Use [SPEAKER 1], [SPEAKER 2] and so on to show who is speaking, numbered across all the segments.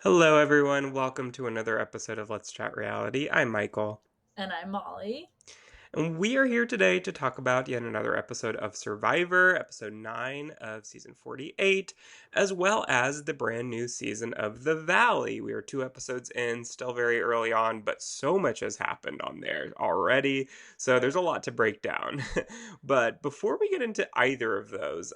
[SPEAKER 1] Hello, everyone. Welcome to another episode of Let's Chat Reality. I'm Michael.
[SPEAKER 2] And I'm Molly.
[SPEAKER 1] And we are here today to talk about yet another episode of Survivor, episode 9 of season 48, as well as the brand new season of The Valley. We are 2 episodes in, still very early on, but so much has happened on there already. So there's a lot to break down. But before we get into either of those,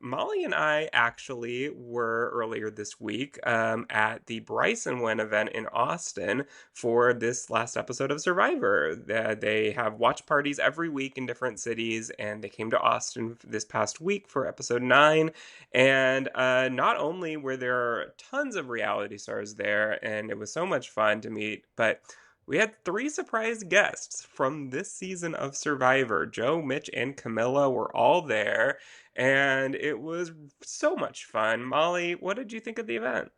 [SPEAKER 1] Molly and I actually were earlier this week at the Bryson Wynn event in Austin for this last episode of Survivor. They have watch parties every week in different cities, and they came to Austin this past week for episode 9. And not only were there tons of reality stars there, and it was so much fun to meet, but we had 3 surprise guests from this season of Survivor. Joe, Mitch, and Camilla were all there, and it was so much fun. Molly, what did you think of the event?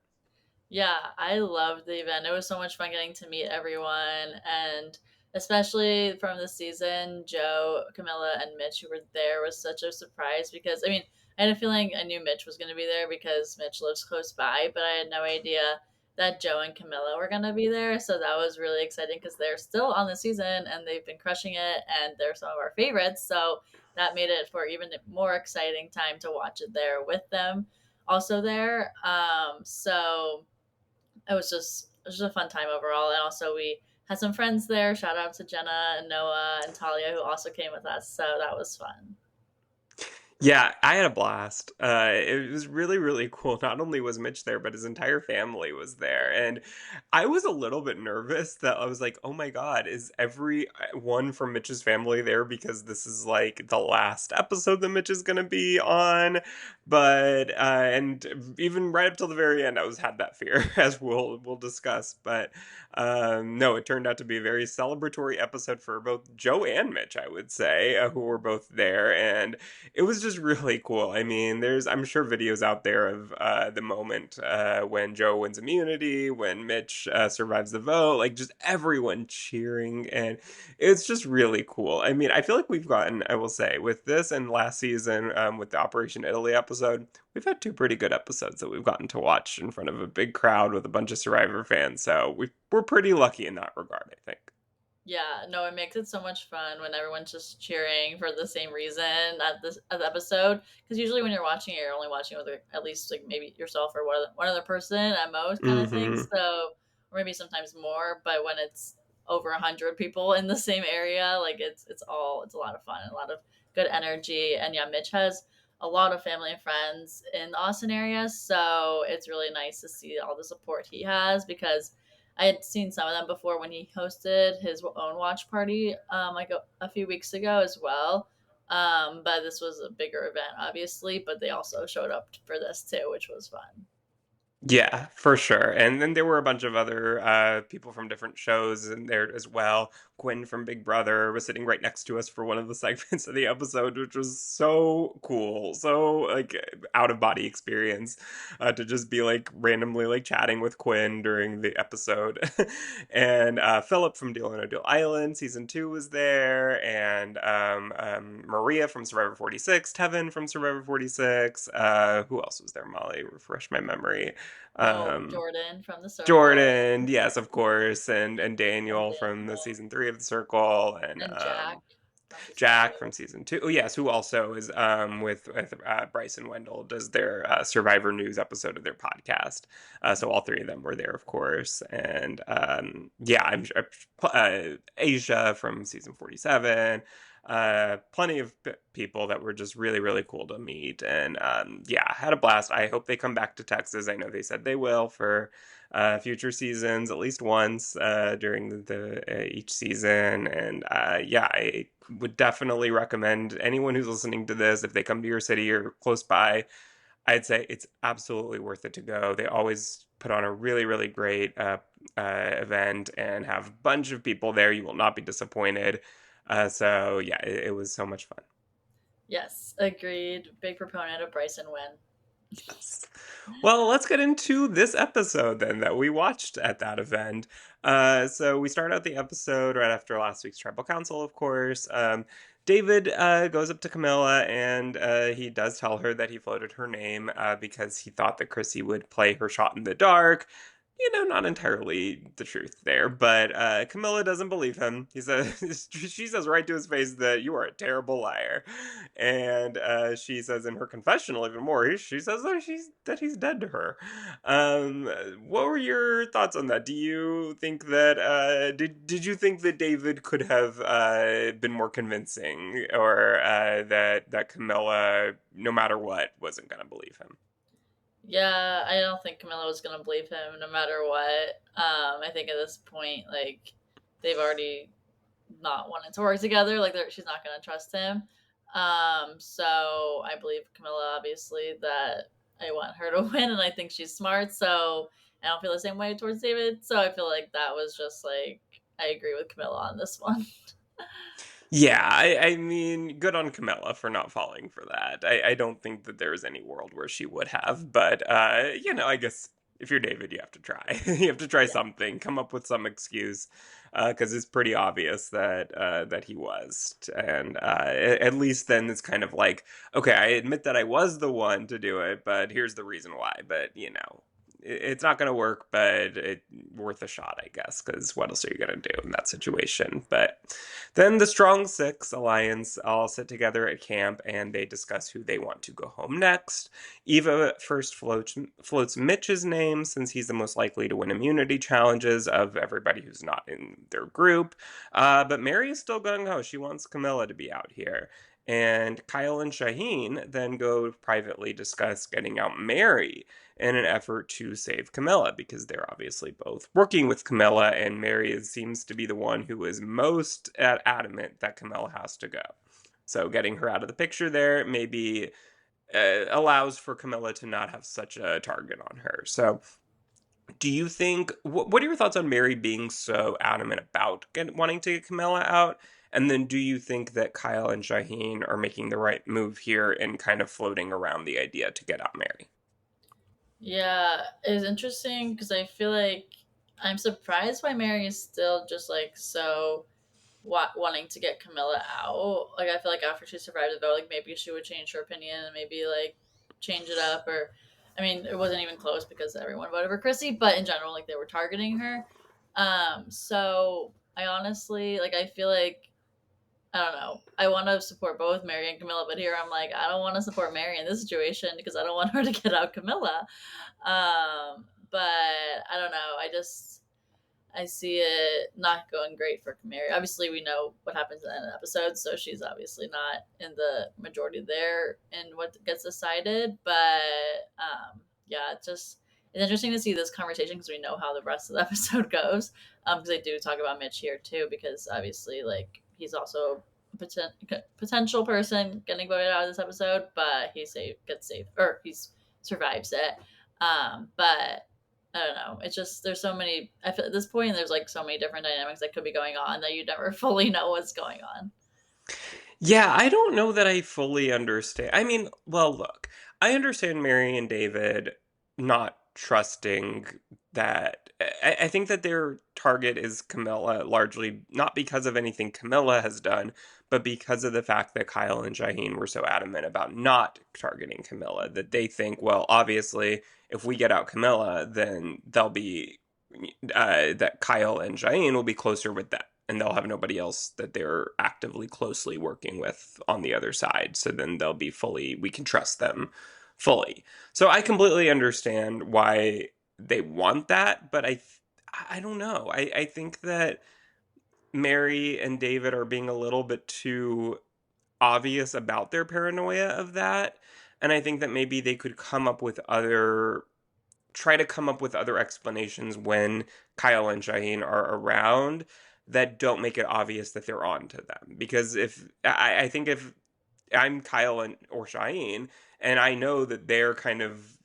[SPEAKER 2] Yeah, I loved the event. It was so much fun getting to meet everyone, and especially from the season, Joe, Camilla, and Mitch who were there was such a surprise because I had a feeling I knew Mitch was going to be there because Mitch lives close by, but I had no idea that Joe and Camilla were going to be there. So that was really exciting because they're still on the season and they've been crushing it, and they're some of our favorites. So that made it for even more exciting time to watch it there with them also there. So it was just a fun time overall, and also we had some friends there. Shout out to Jenna and Noah and Talia who also came with us, so that was fun.
[SPEAKER 1] Yeah, I had a blast. It was really, really cool. Not only was Mitch there, but his entire family was there. And I was a little bit nervous that I was like, oh my God, is everyone from Mitch's family there? Because this is like the last episode that Mitch is going to be on. And even right up till the very end, I was had that fear, as we'll discuss. But no, it turned out to be a very celebratory episode for both Joe and Mitch, I would say, who were both there. And it was just really cool. I mean, I'm sure videos out there of the moment when Joe wins immunity, when Mitch survives the vote, like just everyone cheering, and it's just really cool. I mean, I feel like we've gotten, I will say, with this and last season with the Operation Italy episode, we've had 2 pretty good episodes that we've gotten to watch in front of a big crowd with a bunch of Survivor fans. So we're pretty lucky in that regard, I think.
[SPEAKER 2] Yeah, no, it makes it so much fun when everyone's just cheering for the same reason at the episode. Because usually when you're watching it, you're only watching with at least like maybe yourself or one other person at most, kind of thing.
[SPEAKER 1] Mm-hmm.
[SPEAKER 2] So, or maybe sometimes more. But when it's over 100 people in the same area, like it's a lot of fun and a lot of good energy. And yeah, Mitch has a lot of family and friends in the Austin area, so it's really nice to see all the support he has because I had seen some of them before when he hosted his own watch party, like a few weeks ago as well. But this was a bigger event, obviously. But they also showed up for this too, which was fun.
[SPEAKER 1] Yeah, for sure. And then there were a bunch of other people from different shows in there as well. Quinn from Big Brother was sitting right next to us for one of the segments of the episode, which was so cool. So like out of body experience to just be like randomly like chatting with Quinn during the episode. And Philip from Deal or No Deal Island season 2 was there, and Maria from Survivor 46, Tevin from Survivor 46. Who else was there? Molly, refresh my memory.
[SPEAKER 2] Oh,
[SPEAKER 1] um
[SPEAKER 2] Jordan from the Circle
[SPEAKER 1] Jordan, yes, of course, and
[SPEAKER 2] and
[SPEAKER 1] Daniel from the
[SPEAKER 2] Daniel
[SPEAKER 1] season 3 of the Circle, and
[SPEAKER 2] and Jack from season
[SPEAKER 1] Jack
[SPEAKER 2] two.
[SPEAKER 1] from season 2. Oh yes, who also is with Bryce and Wendell does their Survivor News episode of their podcast. So all 3 of them were there, of course, and yeah, I'm sure Asia from season 47. Plenty of people that were just really, really cool to meet, and yeah, had a blast. I hope they come back to Texas. I know they said they will for future seasons, at least once during each season. And yeah, I would definitely recommend anyone who's listening to this, if they come to your city or close by, I'd say it's absolutely worth it to go. They always put on a really, really great event and have a bunch of people there. You will not be disappointed. So yeah, it was so much fun.
[SPEAKER 2] Yes, agreed. Big proponent of Bryson Wynn.
[SPEAKER 1] Yes. Well, let's get into this episode then that we watched at that event. So we start out the episode right after last week's tribal council, of course. David goes up to Camilla and he does tell her that he floated her name because he thought that Chrissy would play her shot in the dark. not entirely the truth there, but Camilla doesn't believe him. He says, she says right to his face that you are a terrible liar, and she says in her confessional even more. She says that he's dead to her. Um, what were your thoughts on that? Do you think that did you think that David could have been more convincing, or that Camilla, no matter what, wasn't going to believe him?
[SPEAKER 2] Yeah, I don't think Camilla was gonna believe him no matter what. I think at this point, like they've already not wanted to work together. Like she's not gonna trust him. So I believe Camilla obviously that I want her to win, and I think she's smart. So I don't feel the same way towards David. So I feel like that was just like I agree with Camilla on this one.
[SPEAKER 1] Yeah, I mean, good on Camilla for not falling for that. I don't think that there's any world where she would have, but I guess if you're David, you have to try. You have to try
[SPEAKER 2] Yeah.
[SPEAKER 1] something, come up with some excuse, because it's pretty obvious that he was, and at least then it's kind of like, okay, I admit that I was the one to do it, but here's the reason why. But it's not going to work, but it's worth a shot, I guess, because what else are you going to do in that situation? But then the Strong Six Alliance all sit together at camp and they discuss who they want to go home next. Eva first floats Mitch's name since he's the most likely to win immunity challenges of everybody who's not in their group. But Mary is still gung ho. She wants Camilla to be out here. And Kyle and Shaheen then go privately discuss getting out Mary in an effort to save Camilla because they're obviously both working with Camilla, and Mary seems to be the one who is most adamant that Camilla has to go. So getting her out of the picture there maybe allows for Camilla to not have such a target on her. So do you think what are your thoughts on Mary being so adamant about wanting to get Camilla out? And then do you think that Kyle and Shaheen are making the right move here and kind of floating around the idea to get out Mary?
[SPEAKER 2] Yeah, it's interesting because I feel like I'm surprised why Mary is still just like so wanting to get Camilla out. Like I feel like after she survived the vote, like maybe she would change her opinion and maybe like change it up. Or I mean, it wasn't even close because everyone voted for Chrissy, but in general, like they were targeting her. So I honestly like I feel like I don't know. I want to support both Mary and Camilla, but here I'm like, I don't want to support Mary in this situation because I don't want her to get out Camilla. But I don't know. I see it not going great for Mary. Obviously, we know what happens in the episode, so she's obviously not in the majority there in what gets decided. But yeah, it's interesting to see this conversation because we know how the rest of the episode goes. Because they do talk about Mitch here too, because obviously, like he's also a potential person getting voted out of this episode, but gets saved, or he survives it. But I don't know. It's just there's so many. I feel at this point there's like so many different dynamics that could be going on that you never fully know what's going on.
[SPEAKER 1] Yeah, I don't know that I fully understand. I mean, well, look, I understand Mary and David not trusting that. I think that their target is Camilla largely not because of anything Camilla has done, but because of the fact that Kyle and Shaheen were so adamant about not targeting Camilla that they think, well, obviously, if we get out Camilla, then they'll be that Kyle and Shaheen will be closer with them and they'll have nobody else that they're actively closely working with on the other side. So then they'll be we can trust them fully. So I completely understand why they want that, but I don't know. I think that Mary and David are being a little bit too obvious about their paranoia of that. And I think that maybe they could try to come up with other explanations when Kyle and Shaheen are around that don't make it obvious that they're on to them. Because I think if I'm Kyle or Shaheen and I know that they're kind of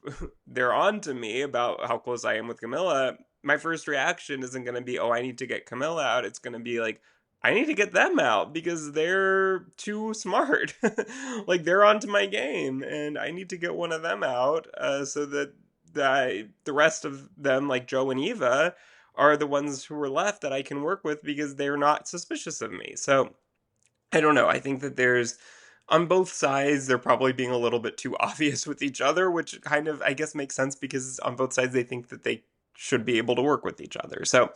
[SPEAKER 1] they're on to me about how close I am with Camilla, my first reaction isn't going to be, oh, I need to get Camilla out. It's going to be like, I need to get them out because they're too smart. Like they're onto my game, and I need to get one of them out so that the rest of them, like Joe and Eva, are the ones who are left that I can work with because they're not suspicious of me. So I don't know. I think that there's on both sides they're probably being a little bit too obvious with each other, which kind of I guess makes sense because on both sides they think that they should be able to work with each other. So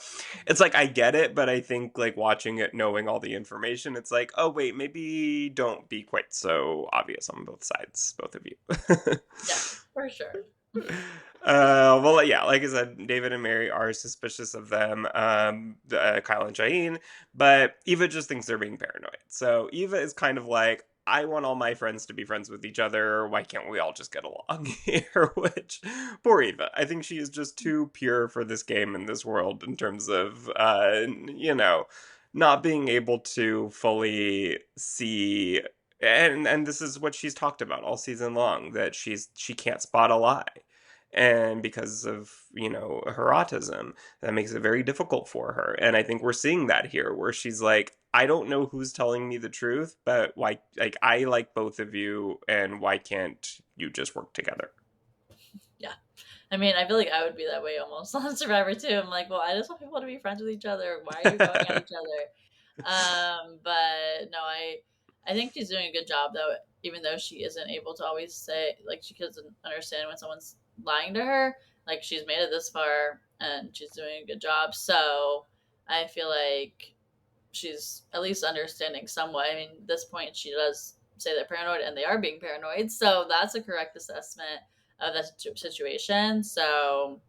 [SPEAKER 1] it's like I get it, but I think like watching it, knowing all the information, it's like, oh wait, maybe don't be quite so obvious on both sides, both of you.
[SPEAKER 2] Yeah, for sure.
[SPEAKER 1] Well, yeah, like I said, David and Mary are suspicious of them, Kyle and Shaheen, but Eva just thinks they're being paranoid. So Eva is kind of like, I want all my friends to be friends with each other. Why can't we all just get along here? Which, poor Eva. I think she is just too pure for this game and this world in terms of, not being able to fully see. And this is what she's talked about all season long, that she can't spot a lie, and because of her autism, that makes it very difficult for her. And I think we're seeing that here, where she's like, I don't know who's telling me the truth, but why, like, I like both of you, and why can't you just work together?
[SPEAKER 2] Yeah. I mean, I feel like I would be that way almost on Survivor too. I'm like, well, I just want people to be friends with each other. Why are you going at each other? But no, I think she's doing a good job though, even though she isn't able to always say, like, she doesn't understand when someone's lying to her. Like, she's made it this far and she's doing a good job. So I feel like she's at least understanding somewhat. I mean, at this point, she does say they're paranoid and they are being paranoid. So that's a correct assessment of the situation. So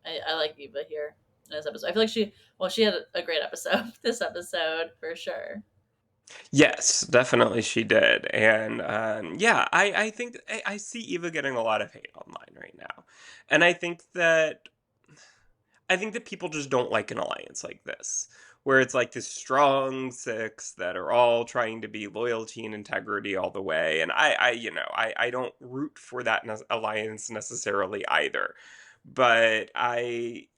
[SPEAKER 2] I like Eva here in this episode. I feel like she had a great episode this episode for sure.
[SPEAKER 1] Yes, definitely she did. And yeah, I think I see Eva getting a lot of hate online right now. And I think that people just don't like an alliance like this, where it's like this strong six that are all trying to be loyalty and integrity all the way. And I don't root for that alliance necessarily either. But I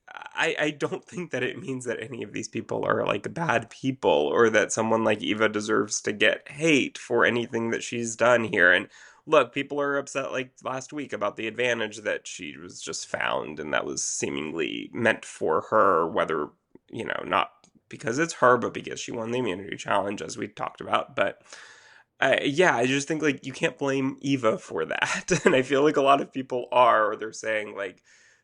[SPEAKER 1] don't think that it means that any of these people are like bad people, or that someone like Eva deserves to get hate for anything that she's done here. And look, people are upset like last week about the advantage that she was just found, and that was seemingly meant for her, whether, not because it's her, but because she won the immunity challenge, as we talked about. But yeah, I just think like you can't blame Eva for that. And I feel like a lot of people are, or they're saying like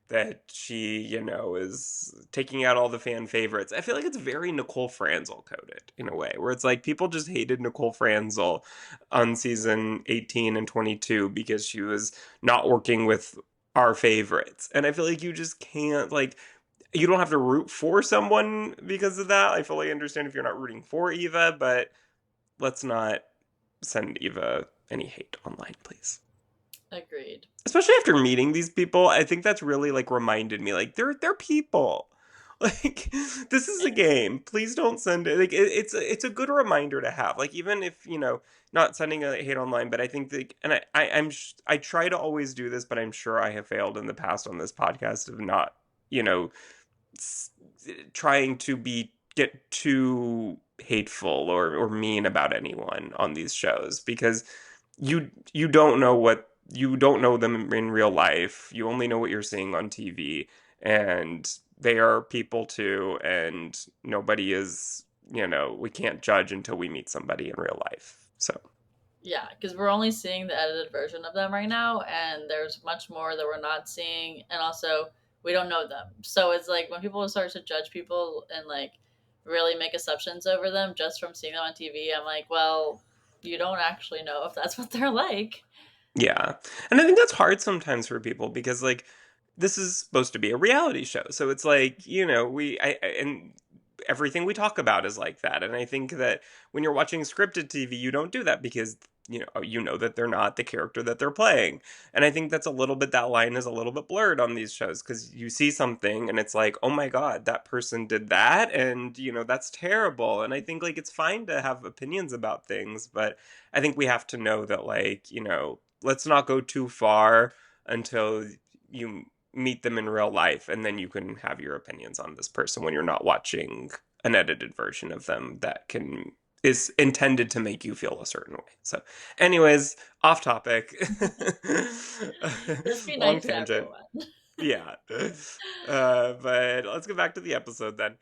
[SPEAKER 1] that she, is taking out all the fan favorites. I feel like it's very Nicole Franzel coded in a way, where it's like people just hated Nicole Franzel on season 18 and 22 because she was not working with our favorites. And I feel like you just can't, like, you don't have to root for someone because of that. I fully understand if you're not rooting for Eva, but let's not send Eva any hate online, please.
[SPEAKER 2] Agreed.
[SPEAKER 1] Especially after meeting these people, I think that's really like reminded me, like, they're people. Like, this is a game. Please don't send it. Like, it's a good reminder to have. Like, even if not sending a hate online, but I think that, and I try to always do this, but I'm sure I have failed in the past on this podcast of not trying to get too hateful or mean about anyone on these shows, because you don't know you don't know them in real life. You only know what you're seeing on TV, and they are people too, and nobody is, we can't judge until we meet somebody in real life. So
[SPEAKER 2] Yeah, because we're only seeing the edited version of them right now, and there's much more that we're not seeing, and also we don't know them. So it's like when people start to judge people and like really make assumptions over them just from seeing them on TV, I'm like, well, you don't actually know if that's what they're like.
[SPEAKER 1] yeah. And I think that's hard sometimes for people, because like this is supposed to be a reality show. So it's like, and everything we talk about is like that. And I think that when you're watching scripted TV, you don't do that because you know that they're not the character that they're playing. And I think that's a little bit, that line is a little bit blurred on these shows, because you see something and it's like, oh my god, that person did that, and that's terrible. And I think like it's fine to have opinions about things, but I think we have to know that, like, let's not go too far until you meet them in real life, and then you can have your opinions on this person when you're not watching an edited version of them that is intended to make you feel a certain way. So anyways, off topic.
[SPEAKER 2] Just be
[SPEAKER 1] Long
[SPEAKER 2] nice to
[SPEAKER 1] tangent.
[SPEAKER 2] everyone.
[SPEAKER 1] Yeah. But let's get back to the episode then.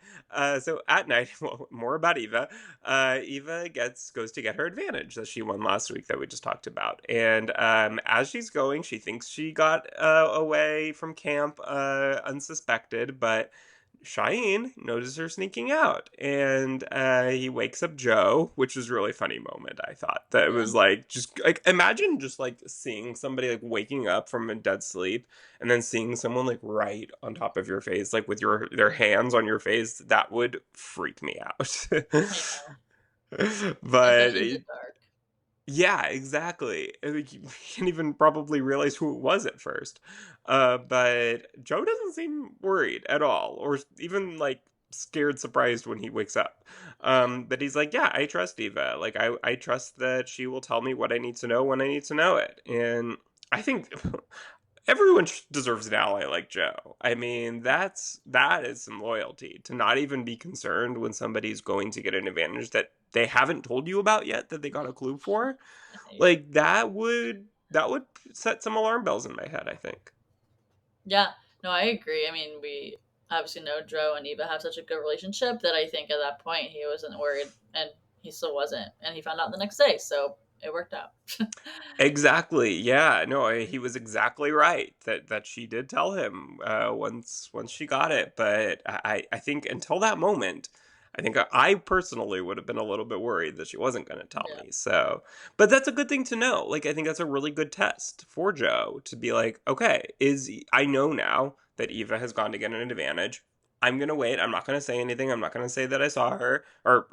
[SPEAKER 1] So at night, well, more about Eva. Eva goes to get her advantage that she won last week that we just talked about. And as she's going, she thinks she got away from camp unsuspected, but Cheyenne notices her sneaking out, and he wakes up Joe, which was a really funny moment. I thought that it
[SPEAKER 2] Yeah.
[SPEAKER 1] was like just like imagine just like seeing somebody like waking up from a dead sleep and then seeing someone like right on top of your face, like with their hands on your face. That would freak me out.
[SPEAKER 2] I know.
[SPEAKER 1] But
[SPEAKER 2] Especially in the dark.
[SPEAKER 1] yeah, exactly. Like, you can't even probably realize who it was at first. But Joe doesn't seem worried at all, or even like scared, surprised when he wakes up. But he's like, "Yeah, I trust Eva. Like, I trust that she will tell me what I need to know when I need to know it." And I think everyone deserves an ally like Joe. I mean, that is some loyalty to not even be concerned when somebody's going to get an advantage that they haven't told you about yet that they got a clue for.
[SPEAKER 2] Right.
[SPEAKER 1] Like that would set some alarm bells in my head, I think.
[SPEAKER 2] Yeah, no, I agree. I mean, we obviously know Joe and Eva have such a good relationship that I think at that point he wasn't worried, and he still wasn't, and he found out the next day, so it worked out.
[SPEAKER 1] Exactly. Yeah. No, he was exactly right that she did tell him once she got it. But I think until that moment, I think I personally would have been a little bit worried that she wasn't going to tell
[SPEAKER 2] Yeah,
[SPEAKER 1] me. So, but that's a good thing to know. Like, I think that's a really good test for Joe to be like, okay, I know now that Eva has gone to get an advantage. I'm gonna wait. I'm not gonna say anything. I'm not gonna say that I saw her or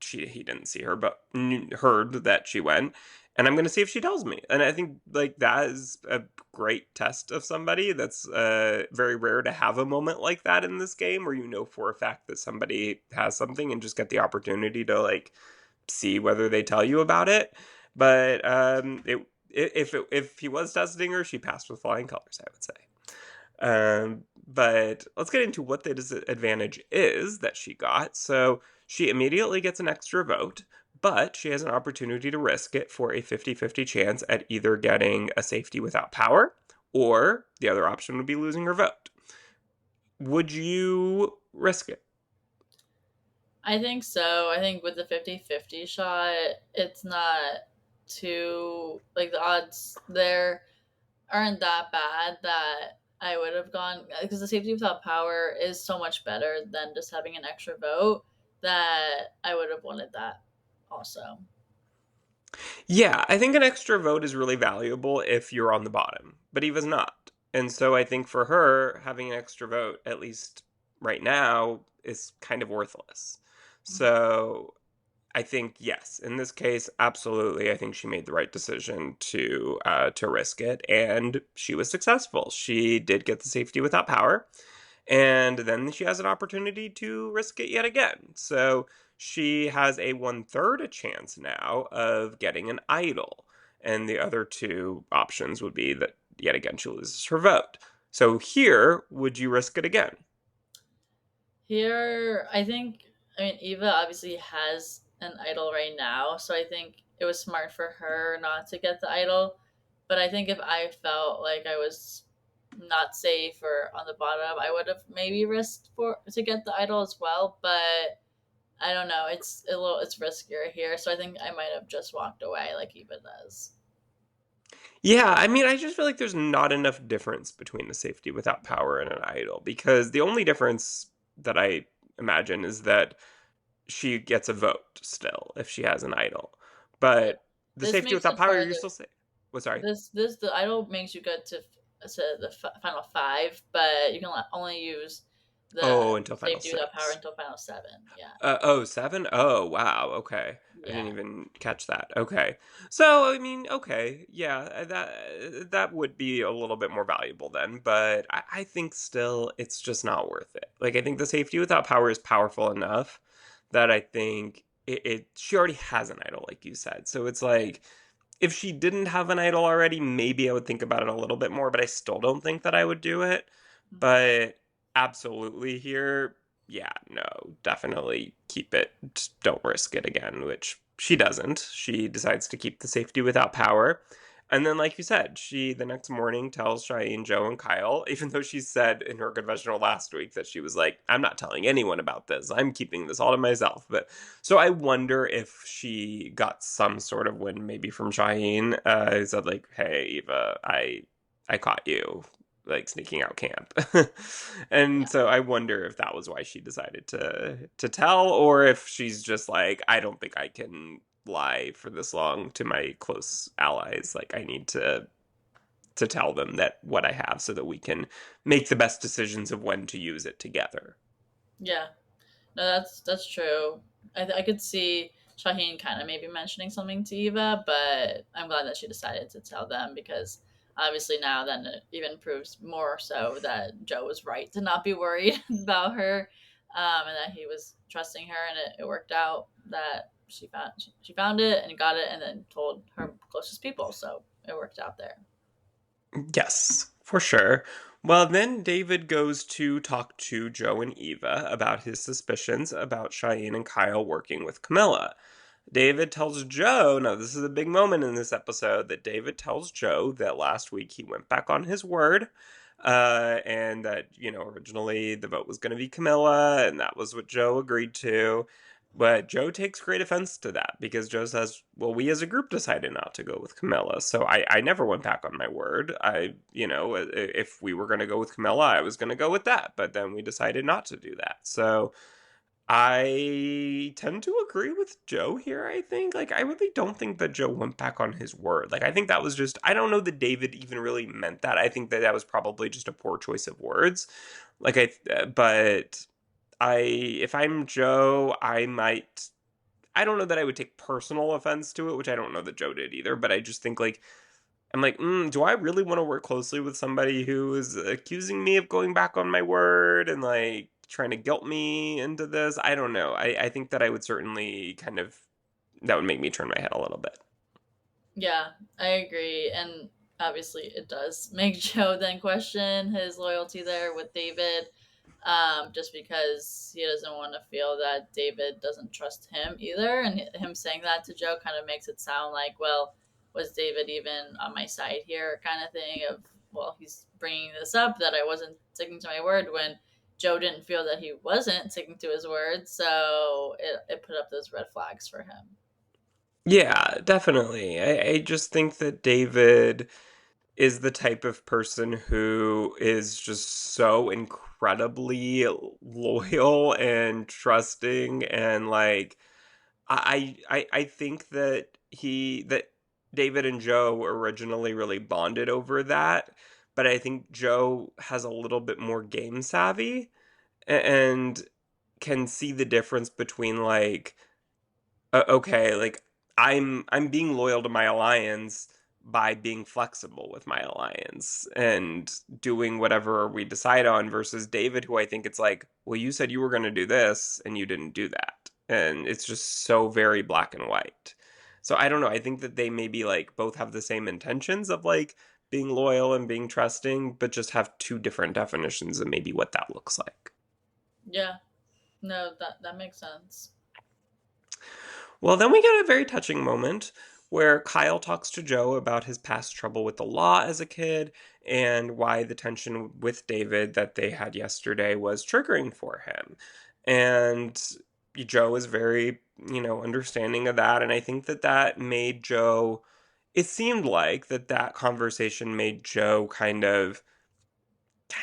[SPEAKER 1] he didn't see her, but heard that she went, and I'm going to see if she tells me. And I think like that is a great test of somebody. That's very rare to have a moment like that in this game where you know for a fact that somebody has something and just get the opportunity to like see whether they tell you about it. But if he was testing her, she passed with flying colors, I would say. But let's get into what the disadvantage is that she got. So she immediately gets an extra vote, but she has an opportunity to risk it for a 50-50 chance at either getting a safety without power, or the other option would be losing her vote. Would you risk it?
[SPEAKER 2] I think so. I think with the 50-50 shot, it's not too, like, the odds there aren't that bad that I would have gone, because the safety without power is so much better than just having an extra vote, that I would have wanted that also.
[SPEAKER 1] Yeah, I think an extra vote is really valuable if you're on the bottom, but Eva's not. And so I think for her, having an extra vote, at least right now, is kind of worthless. So I think yes, in this case, absolutely. I think she made the right decision to risk it, and she was successful. She did get the safety without power, and then she has an opportunity to risk it yet again. So she has a 1/3 a chance now of getting an idol, and the other two options would be that yet again she loses her vote. So here, would you risk it again?
[SPEAKER 2] Here, I think, I mean, Eva obviously has an idol right now, so I think it was smart for her not to get the idol. But I think if I felt like I was not safe or on the bottom, I would have maybe risked for to get the idol as well. But I don't know. It's riskier here, so I think I might have just walked away like Eva does.
[SPEAKER 1] Yeah, I mean, I just feel like there's not enough difference between the safety without power and an idol because the only difference that I imagine is that she gets a vote still if she has an idol.
[SPEAKER 2] Yeah,
[SPEAKER 1] But the
[SPEAKER 2] this
[SPEAKER 1] safety
[SPEAKER 2] makes
[SPEAKER 1] without
[SPEAKER 2] it
[SPEAKER 1] power, you're
[SPEAKER 2] farther.
[SPEAKER 1] still safe. Well, sorry.
[SPEAKER 2] This the idol makes you go to the final five, but you can only use the
[SPEAKER 1] Oh, until final
[SPEAKER 2] safety without power
[SPEAKER 1] six.
[SPEAKER 2] until final seven. Yeah,
[SPEAKER 1] Oh, seven? Oh, wow. Okay. I didn't
[SPEAKER 2] yeah.
[SPEAKER 1] even catch that. Okay. So, I mean, okay. Yeah, that would be a little bit more valuable then, but I think still it's just not worth it. Like I think the safety without power is powerful enough that I think it she already has an idol like you said. So it's like if she didn't have an idol already, maybe I would think about it a little bit more, but I still don't think that I would do it. But absolutely here, yeah, no, definitely keep it. Just don't risk it again, which she doesn't. She decides to keep the safety without power. And then, like you said, she the next morning tells Cheyenne, Joe, and Kyle, even though she said in her confessional last week that she was like, I'm not telling anyone about this. I'm keeping this all to myself. But so I wonder if she got some sort of win maybe from Cheyenne, who said like, hey, Eva, I caught you like sneaking out camp. And
[SPEAKER 2] Yeah.
[SPEAKER 1] so I wonder if that was why she decided to tell, or if she's just like, I don't think I can lie for this long to my close allies. Like I need to tell them that what I have so that we can make the best decisions of when to use it together.
[SPEAKER 2] Yeah. No, that's true. I could see Shaheen kind of maybe mentioning something to Eva, but I'm glad that she decided to tell them because obviously now then it even proves more so that Joe was right to not be worried about her, and that he was trusting her, and it worked out that she found it and got it, and then told her closest people, so it worked out there.
[SPEAKER 1] Yes, for sure. Well, then David goes to talk to Joe and Eva about his suspicions about Cheyenne and Kyle working with Camilla. David tells Joe, now this is a big moment in this episode, that David tells Joe that last week he went back on his word, and that, originally the vote was going to be Camilla, and that was what Joe agreed to. But Joe takes great offense to that because Joe says, well, we as a group decided not to go with Camilla. So I never went back on my word. If we were going to go with Camilla, I was going to go with that. But then we decided not to do that. So I tend to agree with Joe here, I think. Like, I really don't think that Joe went back on his word. Like, I think that was just, I don't know that David even really meant that. I think that that was probably just a poor choice of words. But if I'm Joe, I don't know that I would take personal offense to it, which I don't know that Joe did either, but I just think, like, I'm like, do I really want to work closely with somebody who is accusing me of going back on my word and like trying to guilt me into this? I don't know. I think that I would certainly that would make me turn my head a little bit.
[SPEAKER 2] Yeah, I agree. And obviously, it does make Joe then question his loyalty there with David, just because he doesn't want to feel that David doesn't trust him either. And him saying that to Joe kind of makes it sound like, well, was David even on my side here, kind of thing of, well, he's bringing this up that I wasn't sticking to my word when Joe didn't feel that he wasn't sticking to his word. So it put up those red flags for him.
[SPEAKER 1] Yeah, definitely. I just think that David is the type of person who is just so incredibly loyal and trusting and like I think that David and Joe originally really bonded over that, but I think Joe has a little bit more game savvy and can see the difference between like okay, like I'm being loyal to my alliance by being flexible with my alliance and doing whatever we decide on versus David, who I think it's like, well, you said you were going to do this and you didn't do that. And it's just so very black and white. So I don't know. I think that they maybe like both have the same intentions of like being loyal and being trusting, but just have two different definitions of maybe what that looks like.
[SPEAKER 2] Yeah, no, that makes sense.
[SPEAKER 1] Well, then we get a very touching moment where Kyle talks to Joe about his past trouble with the law as a kid and why the tension with David that they had yesterday was triggering for him. And Joe is very, understanding of that. And I think that that made Joe, it seemed like that conversation made Joe kind of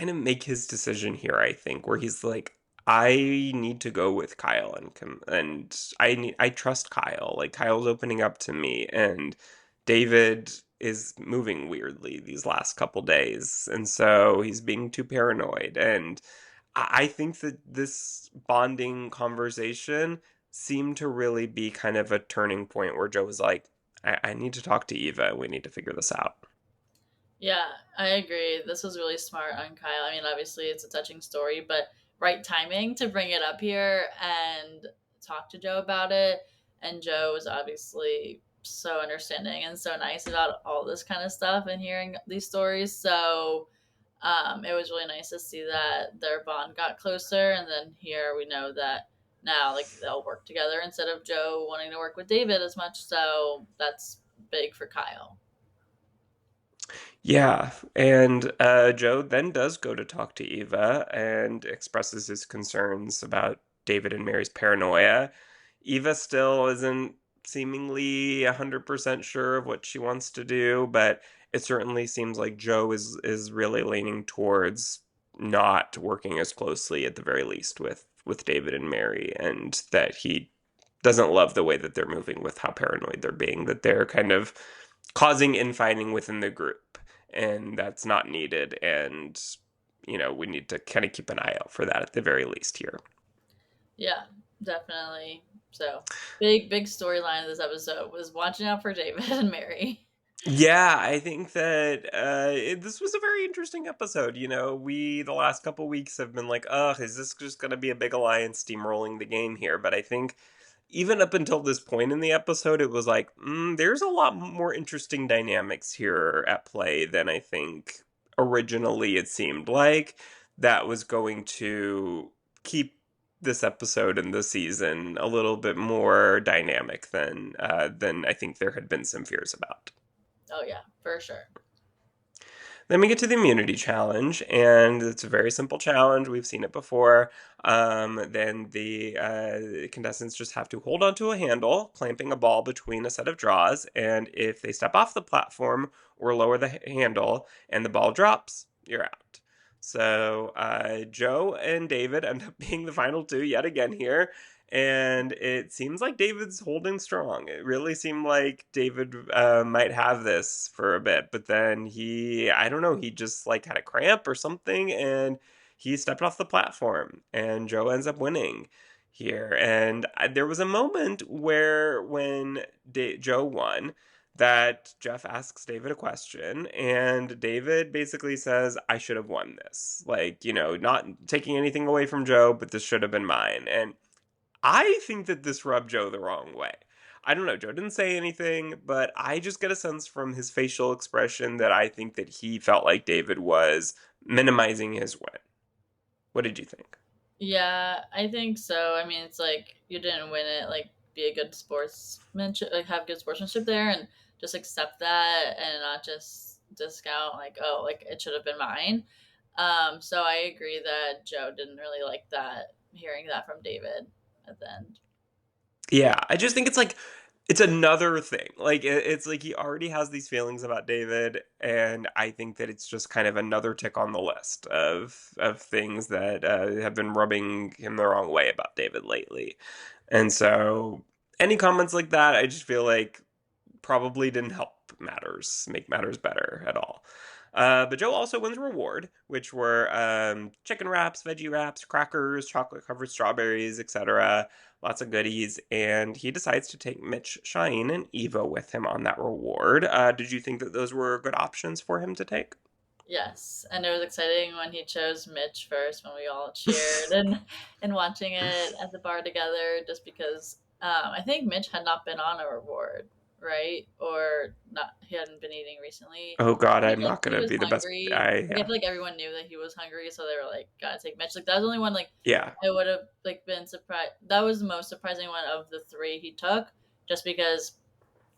[SPEAKER 1] make his decision here, I think, where he's like, I need to go with Kyle and I trust Kyle. Like Kyle's opening up to me and David is moving weirdly these last couple days. And so he's being too paranoid. And I think that this bonding conversation seemed to really be kind of a turning point where Joe was like, I need to talk to Eva. We need to figure this out.
[SPEAKER 2] Yeah, I agree. This was really smart on Kyle. I mean, obviously it's a touching story, but right timing to bring it up here and talk to Joe about it. And Joe was obviously so understanding and so nice about all this kind of stuff and hearing these stories. So it was really nice to see that their bond got closer. And then here we know that now like they'll work together instead of Joe wanting to work with David as much. So that's big for Kyle.
[SPEAKER 1] Yeah, and Joe then does go to talk to Eva and expresses his concerns about David and Mary's paranoia. Eva still isn't seemingly 100% sure of what she wants to do, but it certainly seems like Joe is really leaning towards not working as closely at the very least with David and Mary, and that he doesn't love the way that they're moving with how paranoid they're being, that they're kind of causing infighting within the group, and that's not needed. And we need to kind of keep an eye out for that at the very least here.
[SPEAKER 2] Yeah, definitely. So big storyline of this episode was watching out for David and Mary.
[SPEAKER 1] Yeah, I think that this was a very interesting episode. We the last couple weeks have been like, ugh, is this just going to be a big alliance steamrolling the game here? But I think even up until this point in the episode, it was like, there's a lot more interesting dynamics here at play than I think originally it seemed like. That was going to keep this episode and the season a little bit more dynamic than I think there had been some fears about.
[SPEAKER 2] Oh yeah, for sure.
[SPEAKER 1] Then we get to the immunity challenge, and it's a very simple challenge. We've seen it before. Then the contestants just have to hold onto a handle, clamping a ball between a set of draws, and if they step off the platform or lower the handle and the ball drops, you're out. So Joe and David end up being the final two yet again here. And it seems like David's holding strong. It really seemed like David might have this for a bit, but then I don't know, he just like had a cramp or something, and he stepped off the platform, and Joe ends up winning here. And there was a moment where when Joe won, that Jeff asks David a question, and David basically says, I should have won this. Like, not taking anything away from Joe, but this should have been mine. And I think that this rubbed Joe the wrong way. I don't know. Joe didn't say anything, but I just get a sense from his facial expression that I think that he felt like David was minimizing his win. What did you think?
[SPEAKER 2] Yeah, I think so. I mean, it's like you didn't win it. Like, be a good sportsmanship, like have good sportsmanship there, and just accept that, and not just discount like, oh, like it should have been mine. So I agree that Joe didn't really like that, hearing that from David at the end.
[SPEAKER 1] Yeah, I just think it's another thing. Like it's like he already has these feelings about David, and I think that it's just kind of another tick on the list of things that have been rubbing him the wrong way about David lately. And so any comments like that, I just feel like probably didn't help make matters better at all. But Joe also wins a reward, which were chicken wraps, veggie wraps, crackers, chocolate covered strawberries, etc. Lots of goodies. And he decides to take Mitch, Shine, and Eva with him on that reward. Did you think that those were good options for him to take?
[SPEAKER 2] Yes, and it was exciting when he chose Mitch first, when we all cheered and watching it at the bar together. Just because I think Mitch had not been on a reward, right? Or not, he hadn't been eating recently.
[SPEAKER 1] Oh God,
[SPEAKER 2] He,
[SPEAKER 1] I'm
[SPEAKER 2] like
[SPEAKER 1] not
[SPEAKER 2] he
[SPEAKER 1] gonna
[SPEAKER 2] was
[SPEAKER 1] be the best.
[SPEAKER 2] hungry.
[SPEAKER 1] I
[SPEAKER 2] Like, I
[SPEAKER 1] Yeah,
[SPEAKER 2] feel like everyone knew that he was hungry, so they were like, "Gotta take Mitch." Like that was the only one. Like
[SPEAKER 1] yeah.
[SPEAKER 2] I would have like been surprised. That was the most surprising one of the three he took, just because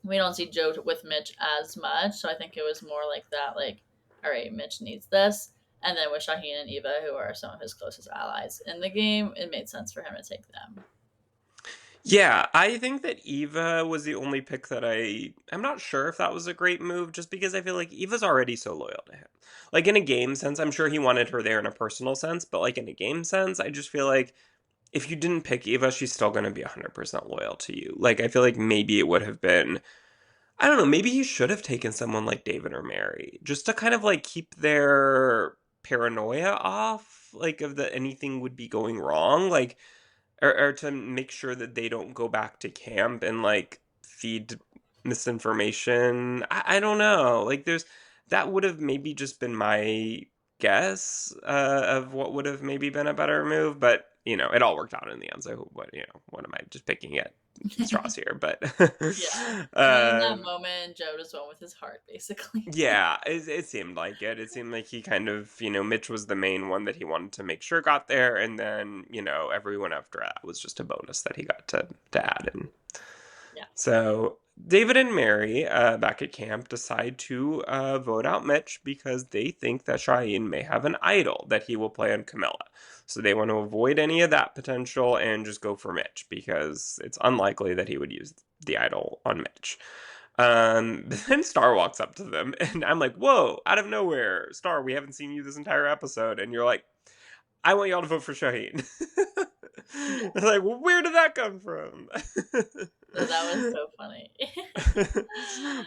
[SPEAKER 2] we don't see Joe with Mitch as much. So I think it was more like that, like, all right, Mitch needs this. And then with Shaheen and Eva, who are some of his closest allies in the game, it made sense for him to take them.
[SPEAKER 1] Yeah, I think that Eva was the only pick that I'm not sure if that was a great move, just because I feel like Eva's already so loyal to him. Like in a game sense, I'm sure he wanted her there in a personal sense, but like in a game sense, I just feel like if you didn't pick Eva, she's still going to be 100% loyal to you. Like I feel like maybe it would have been, I don't know, maybe he should have taken someone like David or Mary just to kind of like keep their paranoia off, like of that anything would be going wrong. Like or to make sure that they don't go back to camp and like feed misinformation. I don't know. Like there's that would have maybe just been my guess of what would have maybe been a better move, but it all worked out in the end. So what am I just picking at straws here? But
[SPEAKER 2] Yeah. And in that
[SPEAKER 1] um,
[SPEAKER 2] moment, Joe just went with his heart, basically.
[SPEAKER 1] yeah, it seemed like it. It seemed like he kind of, Mitch was the main one that he wanted to make sure got there, and then, everyone after that was just a bonus that he got to add in.
[SPEAKER 2] Yeah.
[SPEAKER 1] So David and Mary, back at camp, decide to vote out Mitch because they think that Shaheen may have an idol that he will play on Camilla. So they want to avoid any of that potential and just go for Mitch because it's unlikely that he would use the idol on Mitch. Then Star walks up to them, and I'm like, whoa, out of nowhere, Star, we haven't seen you this entire episode. And you're like, I want y'all to vote for Shaheen. Like, well, where did that come from?
[SPEAKER 2] That was so funny.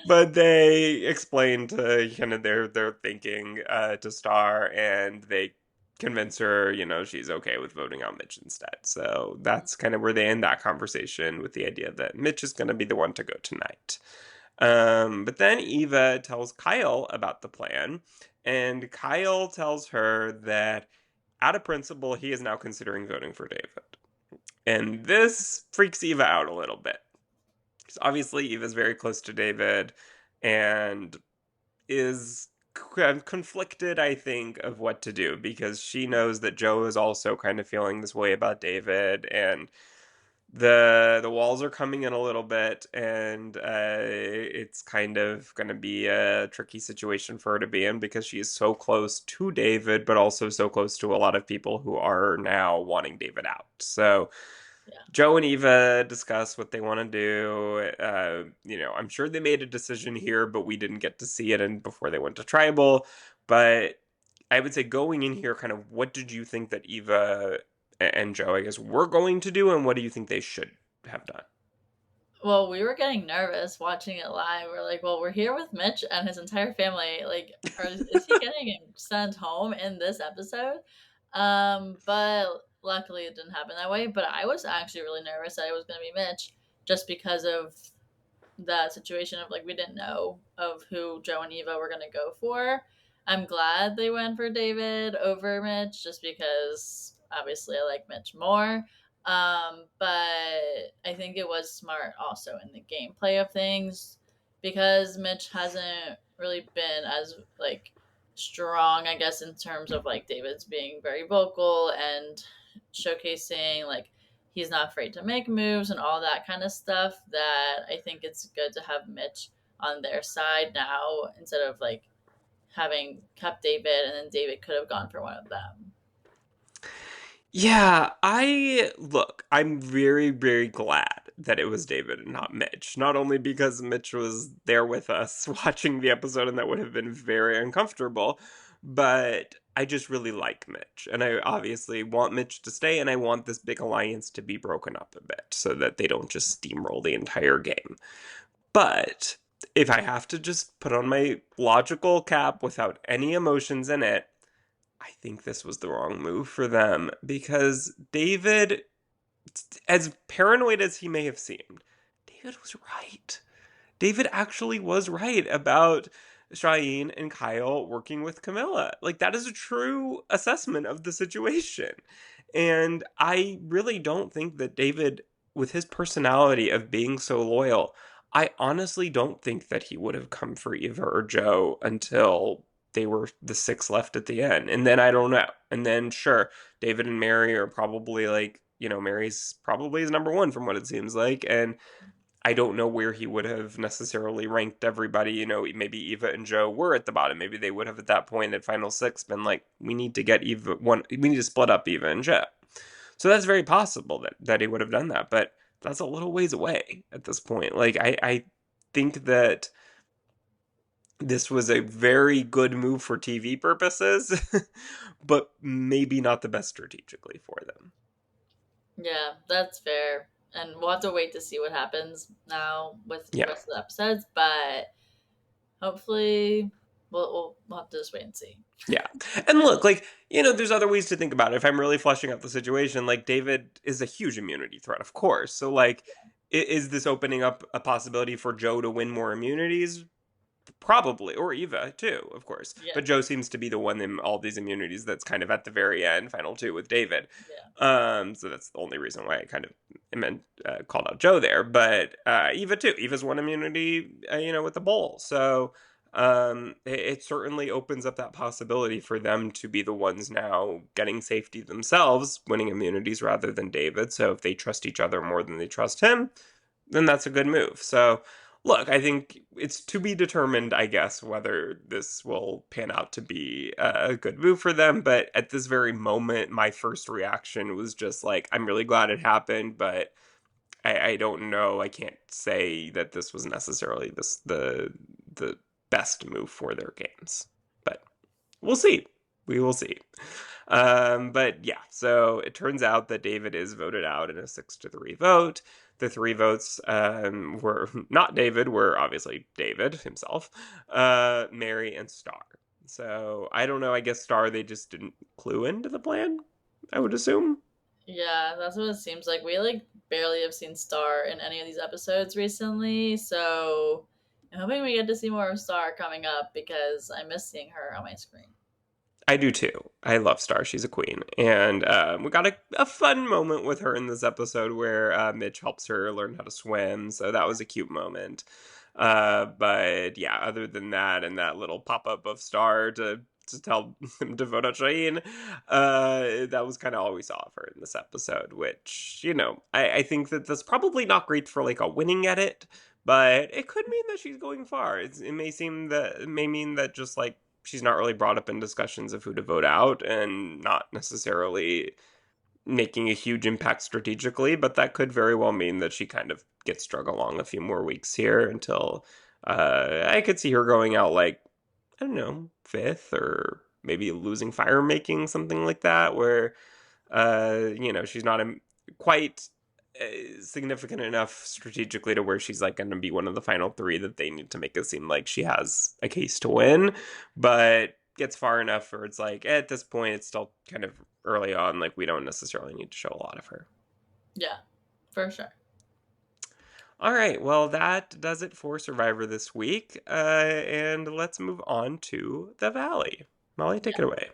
[SPEAKER 1] But they explain to kind of their thinking to Star, and they convince her, she's okay with voting out Mitch instead. So that's kind of where they end that conversation with the idea that Mitch is going to be the one to go tonight. But then Eva tells Kyle about the plan, and Kyle tells her that out of principle, he is now considering voting for David. And this freaks Eva out a little bit. Because obviously Eva's very close to David and is conflicted, I think, of what to do, because she knows that Joe is also kind of feeling this way about David, and the walls are coming in a little bit, and it's kind of going to be a tricky situation for her to be in because she is so close to David, but also so close to a lot of people who are now wanting David out. So Joe and Eva discuss what they want to do. I'm sure they made a decision here, but we didn't get to see it before they went to Tribal. But I would say going in here, kind of, what did you think that Eva and Joe, I guess, were going to do, and what do you think they should have done?
[SPEAKER 2] Well, we were getting nervous watching it live. We're like, well, we're here with Mitch and his entire family. Like, is he getting sent home in this episode? But luckily it didn't happen that way. But I was actually really nervous that it was going to be Mitch just because of the situation of, like, we didn't know of who Joe and Eva were going to go for. I'm glad they went for David over Mitch just because obviously I like Mitch more. But I think it was smart also in the gameplay of things because Mitch hasn't really been as, like, strong, I guess, in terms of, like, David's being very vocal and showcasing, like, he's not afraid to make moves and all that kind of stuff, that I think it's good to have Mitch on their side now instead of, like, having kept David and then David could have gone for one of them.
[SPEAKER 1] Yeah, I'm very, very glad that it was David and not Mitch. Not only because Mitch was there with us watching the episode and that would have been very uncomfortable, but I just really like Mitch. And I obviously want Mitch to stay, and I want this big alliance to be broken up a bit so that they don't just steamroll the entire game. But if I have to just put on my logical cap without any emotions in it, I think this was the wrong move for them because David, as paranoid as he may have seemed, David was right. David actually was right about Shaheen and Kyle working with Camilla. Like, that is a true assessment of the situation. And I really don't think that David, with his personality of being so loyal, I honestly don't think that he would have come for Eva or Joe until they were the six left at the end. And then I don't know. And then, sure, David and Mary are probably like, Mary's probably his number one from what it seems like. And I don't know where he would have necessarily ranked everybody. Maybe Eva and Joe were at the bottom. Maybe they would have at that point at Final Six been like, we need to get Eva one. We need to split up Eva and Joe. So that's very possible that he would have done that. But that's a little ways away at this point. Like, I think that this was a very good move for TV purposes, but maybe not the best strategically for them.
[SPEAKER 2] Yeah, that's fair. And we'll have to wait to see what happens now with the rest of the episodes, but hopefully we'll have to just wait and see.
[SPEAKER 1] Yeah. And look, like, there's other ways to think about it. If I'm really fleshing out the situation, like, David is a huge immunity threat, of course. So, like, is this opening up a possibility for Joe to win more immunities? Probably, or Eva too, of course. Yeah. But Joe seems to be the one in all these immunities that's kind of at the very end, final two with David. Yeah. So that's the only reason why I kind of called out Joe there. But Eva too. Eva's one immunity, with the bowl. So it certainly opens up that possibility for them to be the ones now getting safety themselves, winning immunities rather than David. So if they trust each other more than they trust him, then that's a good move. So Look, I think it's to be determined, I guess, whether this will pan out to be a good move for them. But at this very moment, my first reaction was just like, I'm really glad it happened, but I don't know. I can't say that this was necessarily the best move for their games. But we'll see. We will see. But yeah, so it turns out that David is voted out in a 6-3 vote. The three votes were not David, were obviously David himself, Mary, and Star. So I don't know. I guess Star, they just didn't clue into the plan, I would assume.
[SPEAKER 2] Yeah, that's what it seems like. We like barely have seen Star in any of these episodes recently, so I'm hoping we get to see more of Star coming up because I miss seeing her on my screen.
[SPEAKER 1] I do too. I love Star. She's a queen. And we got a fun moment with her in this episode where Mitch helps her learn how to swim. So that was a cute moment. But yeah, other than that and that little pop up of Star to tell him to vote out Shaheen, that was kind of all we saw of her in this episode, which, I think that that's probably not great for like a winning edit. But it could mean that she's going far. It may mean that just like she's not really brought up in discussions of who to vote out and not necessarily making a huge impact strategically, but that could very well mean that she kind of gets drug along a few more weeks here until I could see her going out like, I don't know, fifth or maybe losing fire making, something like that, where, she's not quite significant enough strategically to where she's like going to be one of the final three that they need to make it seem like she has a case to win, but gets far enough where it's like at this point it's still kind of early on, like we don't necessarily need to show a lot of her.
[SPEAKER 2] Yeah, for sure.
[SPEAKER 1] All right, well that does it for Survivor this week, and let's move on to the Valley. Molly, take it away.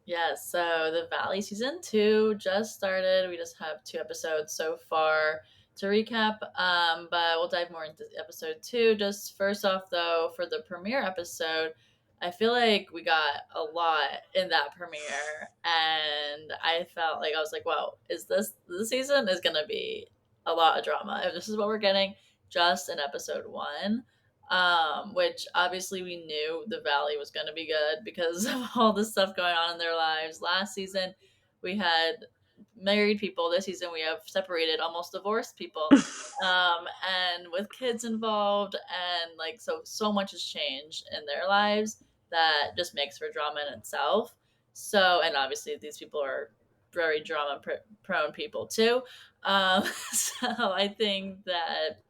[SPEAKER 2] Yeah, so the Valley season 2 just started. We just have 2 episodes so far to recap, but we'll dive more into episode 2. Just first off, though, for the premiere episode, I feel like we got a lot in that premiere, and I felt like I was like, "Wow, is this season is gonna be a lot of drama? If this is what we're getting just in episode 1." Which obviously we knew the Valley was going to be good because of all the stuff going on in their lives. Last season, we had married people. This season, we have separated, almost divorced people, and with kids involved, and like so much has changed in their lives that just makes for drama in itself. So, and obviously, these people are very drama prone people too. So I think that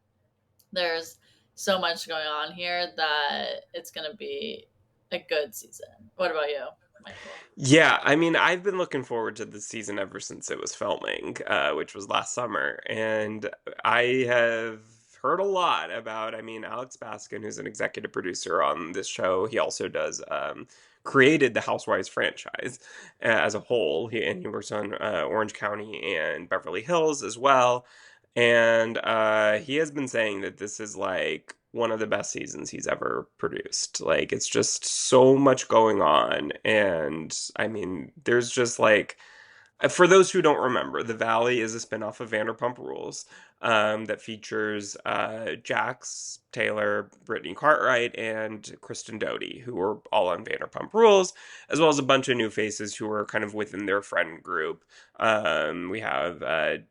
[SPEAKER 2] there's so much going on here that it's going to be a good season. What about you, Michael?
[SPEAKER 1] Yeah, I mean, I've been looking forward to this season ever since it was filming, which was last summer. And I have heard a lot about, I mean, Alex Baskin, who's an executive producer on this show, he also does, created the Housewives franchise as a whole. And he works on Orange County and Beverly Hills as well. And he has been saying that this is like one of the best seasons he's ever produced. Like, it's just so much going on. And I mean, there's just like, for those who don't remember, The Valley is a spinoff of Vanderpump Rules that features Jax, Taylor, Brittany Cartwright, and Kristen Doty, who are all on Vanderpump Rules, as well as a bunch of new faces who are kind of within their friend group. We have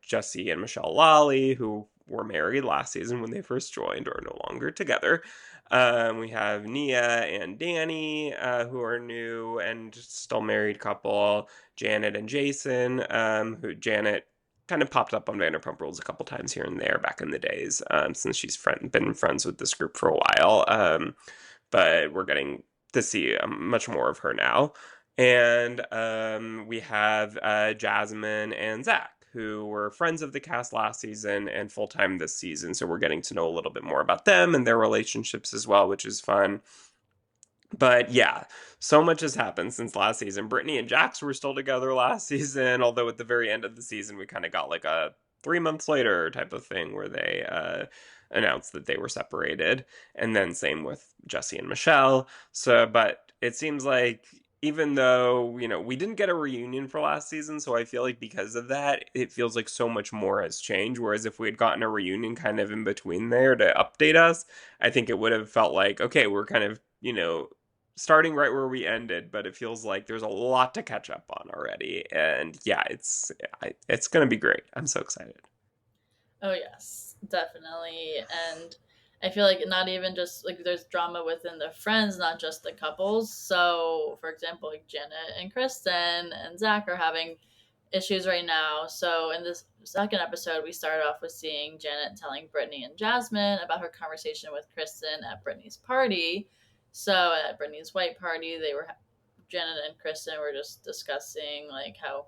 [SPEAKER 1] Jesse and Michelle Lawley, who were married last season when they first joined, or no longer together. We have Nia and Danny, who are new and still married couple. Janet and Jason, who Janet kind of popped up on Vanderpump Rules a couple times here and there back in the days, since she's been friends with this group for a while. But we're getting to see much more of her now. And we have Jasmine and Zach, who were friends of the cast last season and full time this season. So we're getting to know a little bit more about them and their relationships as well, which is fun. But yeah, so much has happened since last season. Brittany and Jax were still together last season, although at the very end of the season, we kind of got like a 3 months later type of thing where they announced that they were separated. And then same with Jesse and Michelle. So, but it seems like even though, we didn't get a reunion for last season, so I feel like because of that, it feels like so much more has changed. Whereas if we had gotten a reunion kind of in between there to update us, I think it would have felt like, okay, we're kind of, starting right where we ended, but it feels like there's a lot to catch up on already. And yeah, it's going to be great. I'm so excited.
[SPEAKER 2] Oh yes, definitely. And I feel like not even just like there's drama within the friends, not just the couples. So, for example, like Janet and Kristen and Zach are having issues right now. So, in this second episode, we started off with seeing Janet telling Brittany and Jasmine about her conversation with Kristen at Brittany's party. So, at Brittany's white party, Janet and Kristen were just discussing like how,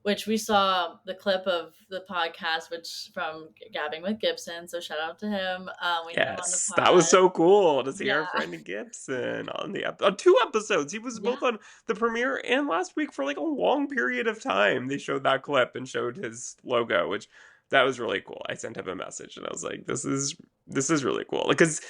[SPEAKER 2] which we saw the clip of the podcast, which from Gabbing with Gibson. So shout out to him. We had him on the
[SPEAKER 1] Yes, that was
[SPEAKER 2] pod.
[SPEAKER 1] so cool to see
[SPEAKER 2] Yeah,
[SPEAKER 1] our friend Gibson on on 2 episodes. He was
[SPEAKER 2] yeah,
[SPEAKER 1] both on the premiere and last week for like a long period of time. They showed that clip and showed his logo, which that was really cool. I sent him a message and I was like, "This is really cool," because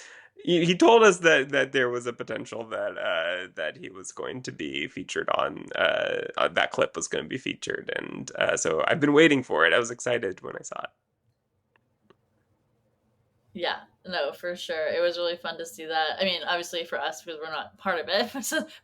[SPEAKER 1] he told us that there was a potential that he was going to be featured on that clip was going to be featured, and so I've been waiting for it. I was excited when I saw it.
[SPEAKER 2] yeah. No, for sure. It was really fun to see that. I mean, obviously for us because we're not part of it,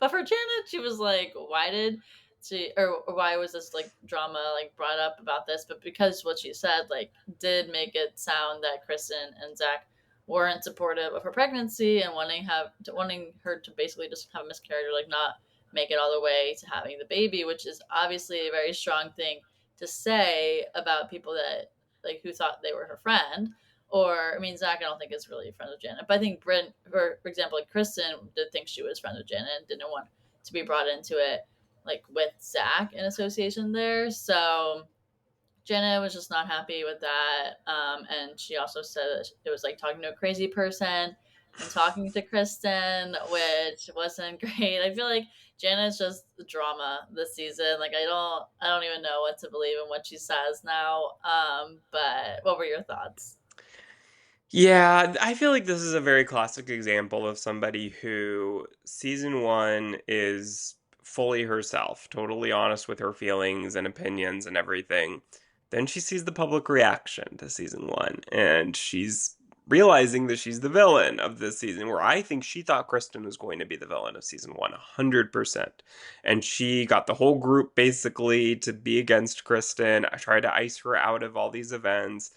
[SPEAKER 2] but for Janet, she was like, "Why did she or why was this like drama like brought up about this?" But because what she said like did make it sound that Kristen and Zach weren't supportive of her pregnancy and wanting her to basically just have a miscarriage or like not make it all the way to having the baby, which is obviously a very strong thing to say about people that like who thought they were her friend. Or I mean, Zach, I don't think is really friends with Janet, but I think Brent, for example, like Kristen did think she was friends with Janet and didn't want to be brought into it like with Zach in association there. So Jenna was just not happy with that. And she also said that it was like talking to a crazy person and talking to Kristen, which wasn't great. I feel like Jenna's just the drama this season. Like I don't even know what to believe in what she says now. But what were your thoughts?
[SPEAKER 1] Yeah, I feel like this is a very classic example of somebody who season one is fully herself, totally honest with her feelings and opinions and everything. Then she sees the public reaction to season one, and she's realizing that she's the villain of this season. Where I think she thought Kristen was going to be the villain of season one, 100%. And she got the whole group basically to be against Kristen. I tried to ice her out of all these events.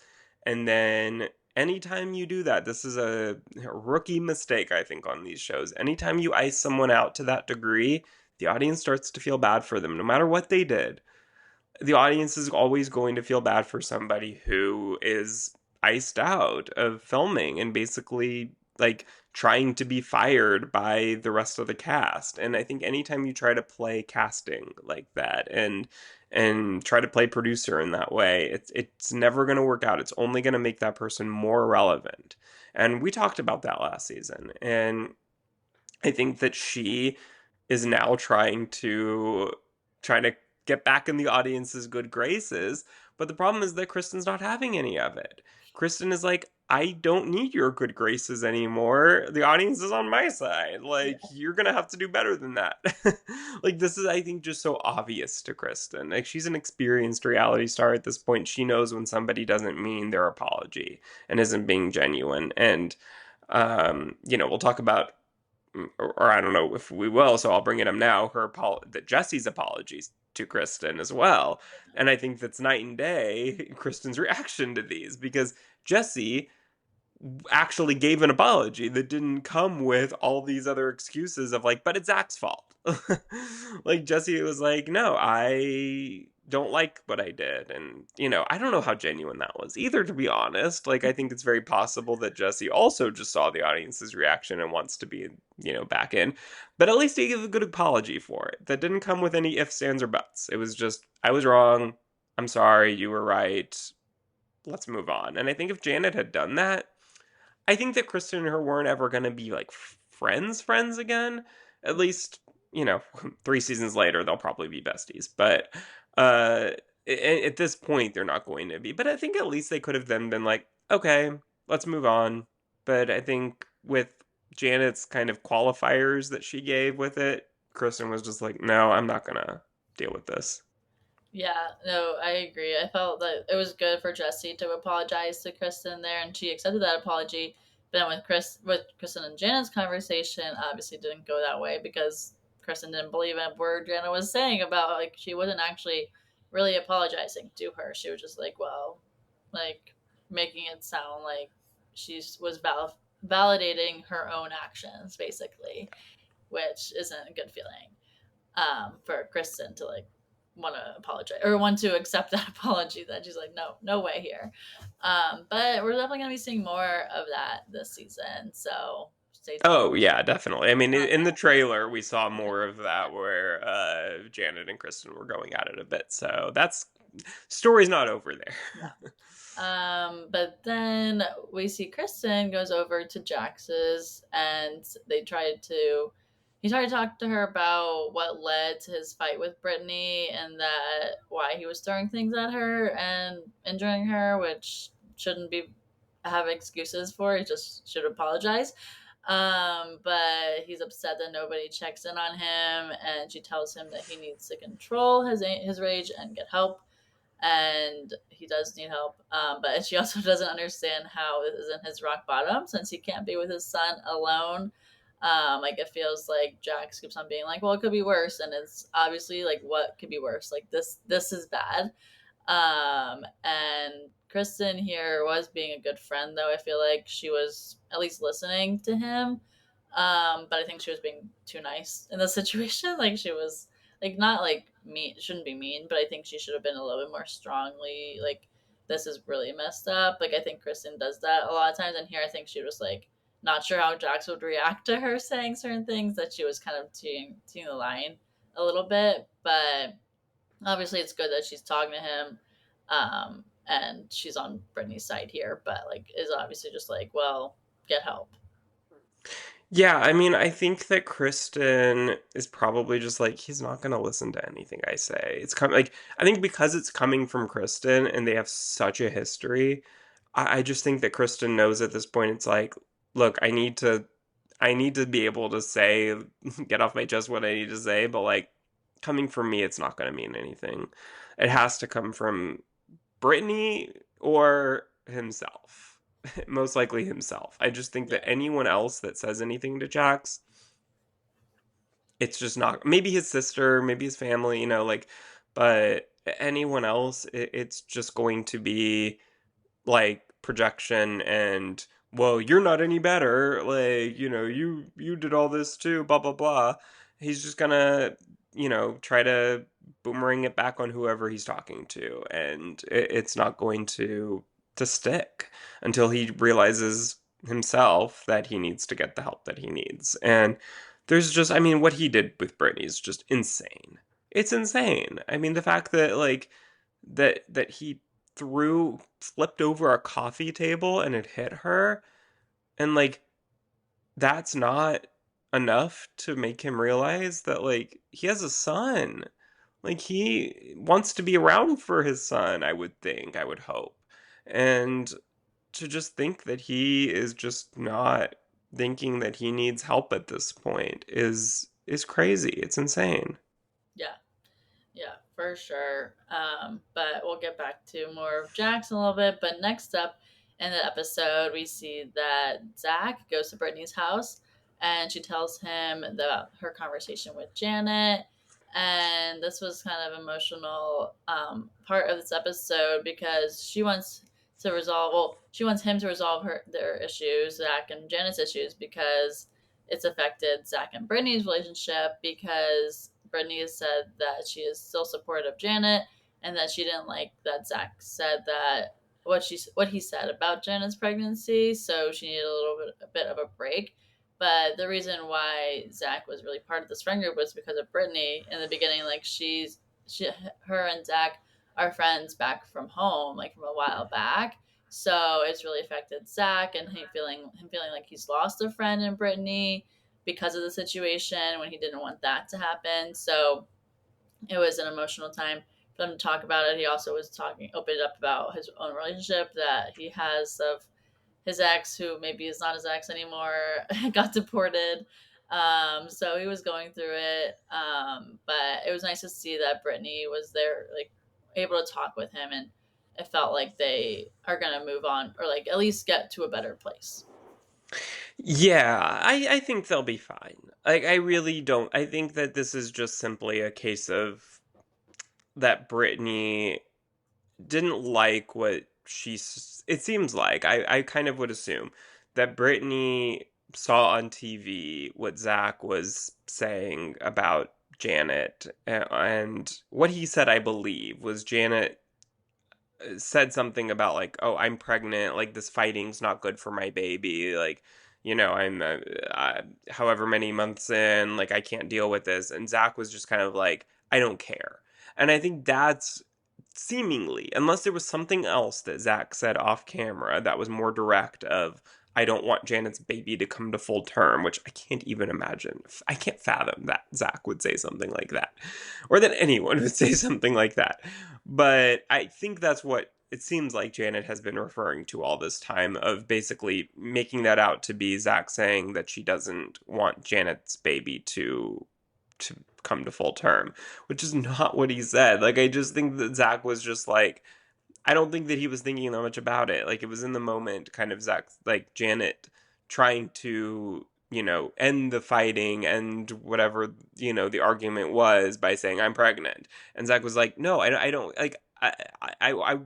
[SPEAKER 1] And then anytime you do that, this is a rookie mistake, I think, on these shows. Anytime you ice someone out to that degree, the audience starts to feel bad for them, no matter what they did. The audience is always going to feel bad for somebody who is iced out of filming and basically like trying to be fired by the rest of the cast. And I think anytime you try to play casting like that and try to play producer in that way, it's never going to work out. It's only going to make that person more relevant. And we talked about that last season. And I think that she is now trying to get back in the audience's good graces. But the problem is that Kristen's not having any of it. Kristen is like, I don't need your good graces anymore. The audience is on my side. Like,
[SPEAKER 2] Yeah.
[SPEAKER 1] you're gonna have to do better than that. Like, this is, I think, just so obvious to Kristen. Like, she's an experienced reality star at this point. She knows when somebody doesn't mean their apology and isn't being genuine. And we'll talk about, or I don't know if we will, so I'll bring it up now. That Jesse's apologies to Kristen as well, and I think that's night and day. Kristen's reaction to these, because Jesse actually gave an apology that didn't come with all these other excuses of like, but it's Zach's fault. Like Jesse was like, no, I don't like what I did. And, I don't know how genuine that was either, to be honest. Like, I think it's very possible that Jesse also just saw the audience's reaction and wants to be, back in. But at least he gave a good apology for it. That didn't come with any ifs, ands, or buts. It was just, I was wrong. I'm sorry. You were right. Let's move on. And I think if Janet had done that, I think that Kristen and her weren't ever going to be like friends again. At least, 3 seasons later, they'll probably be besties. But uh, at this point, they're not going to be. But I think at least they could have then been like, okay, let's move on. But I think with Janet's kind of qualifiers that she gave with it, Kristen was just like, no, I'm not gonna deal with this.
[SPEAKER 2] Yeah, no, I agree. I felt that it was good for Jesse to apologize to Kristen there, and she accepted that apology. But then with Kristen and Janet's conversation, obviously didn't go that way because Kristen didn't believe a word Janet was saying about like she wasn't actually really apologizing to her. She was just like, well, like making it sound like she was validating her own actions, basically, which isn't a good feeling for Kristen to like want to apologize or want to accept that apology that she's like, no, no way here. But we're definitely going to be seeing more of that this season. So stay tuned
[SPEAKER 1] Oh yeah, definitely. I mean,
[SPEAKER 2] on
[SPEAKER 1] in the
[SPEAKER 2] that.
[SPEAKER 1] trailer, we saw more of that where Janet and Kristen were going at it a bit. So that's story's not over there.
[SPEAKER 2] But then we see Kristen goes over to Jax's and he tried to talk to her about what led to his fight with Brittany and that why he was throwing things at her and injuring her, which shouldn't be have excuses for. He just should apologize. But he's upset that nobody checks in on him, and she tells him that he needs to control his rage and get help, and he does need help. But she also doesn't understand how this isn't his rock bottom since he can't be with his son alone. Like it feels like Jax keeps on being like, well, it could be worse, and it's obviously like what could be worse? Like this is bad. And Kristen here was being a good friend, though I feel like she was at least listening to him. But I think she was being too nice in the situation. Like she was like not like mean, shouldn't be mean, but I think she should have been a little bit more strongly like this is really messed up. Like I think Kristen does that a lot of times, and here I think she was like not sure how Jax would react to her saying certain things that she was kind of teeing the line a little bit, but obviously it's good that she's talking to him, and she's on Brittany's side here, but like is obviously just like, well, get help.
[SPEAKER 1] Yeah, I mean, I think that Kristen is probably just like he's not gonna listen to anything I say. It's come like I think because it's coming from Kristen and they have such a history, I just think that Kristen knows at this point it's like, look, I need to be able to say get off my chest what I need to say, but like coming from me, it's not gonna mean anything. It has to come from Brittany or himself. Most likely himself. I just think
[SPEAKER 2] Yeah.
[SPEAKER 1] that anyone else that says anything to Jax, it's just not. Maybe his sister, maybe his family, like, but anyone else, it's just going to be like projection and, well, you're not any better. Like, you did all this too, blah, blah, blah. He's just gonna, try to boomerang it back on whoever he's talking to. And it's not going to stick until he realizes himself that he needs to get the help that he needs. And there's just, I mean, what he did with Britney is just insane. It's insane. I mean, the fact that like that he flipped over a coffee table and it hit her, and like that's not enough to make him realize that like he has a son. Like he wants to be around for his son, I would think, I would hope. And to just think that he is just not thinking that he needs help at this point is crazy. It's insane.
[SPEAKER 2] Yeah. Yeah, for sure. But we'll get back to more of Jax in a little bit. But next up in the episode, we see that Zach goes to Brittany's house and she tells him about her conversation with Janet. And this was kind of emotional part of this episode because she wants him to resolve their issues, Zach and Janet's issues, because it's affected Zach and Brittany's relationship because Brittany has said that she is still supportive of Janet and that she didn't like that Zach said that what he said about Janet's pregnancy, so she needed a bit of a break. But the reason why Zach was really part of this friend group was because of Brittany in the beginning. Like her and Zach are friends back from home, like from a while back. So it's really affected Zach and him feeling like he's lost a friend in Brittany because of the situation when he didn't want that to happen. So it was an emotional time for them to talk about it. He also opened up about his own relationship that he has of his ex, who maybe is not his ex anymore, got deported. So he was going through it. But it was nice to see that Brittany was there, like able to talk with him, and it felt like they are gonna move on, or like at least get to a better place.
[SPEAKER 1] Yeah, I think they'll be fine. Like, I really don't. I think that this is just simply a case of that Brittany didn't like what it seems like. I kind of would assume that Brittany saw on TV what Zach was saying about Janet. And what he said, I believe, was Janet said something about, like, oh, I'm pregnant, like, this fighting's not good for my baby, like, I'm however many months in, like, I can't deal with this. And Zach was just kind of like, I don't care. And I think that's seemingly, unless there was something else that Zach said off camera that was more direct, of, I don't want Janet's baby to come to full term, which I can't even imagine. I can't fathom that Zach would say something like that, or that anyone would say something like that. But I think that's what it seems like Janet has been referring to all this time, of basically making that out to be Zach saying that she doesn't want Janet's baby to come to full term, which is not what he said. Like, I just think that Zach was just like, I don't think that he was thinking that much about it. Like, it was in the moment, kind of Zach, like Janet trying to, end the fighting and whatever, the argument was, by saying, I'm pregnant. And Zach was like, no, I don't, like,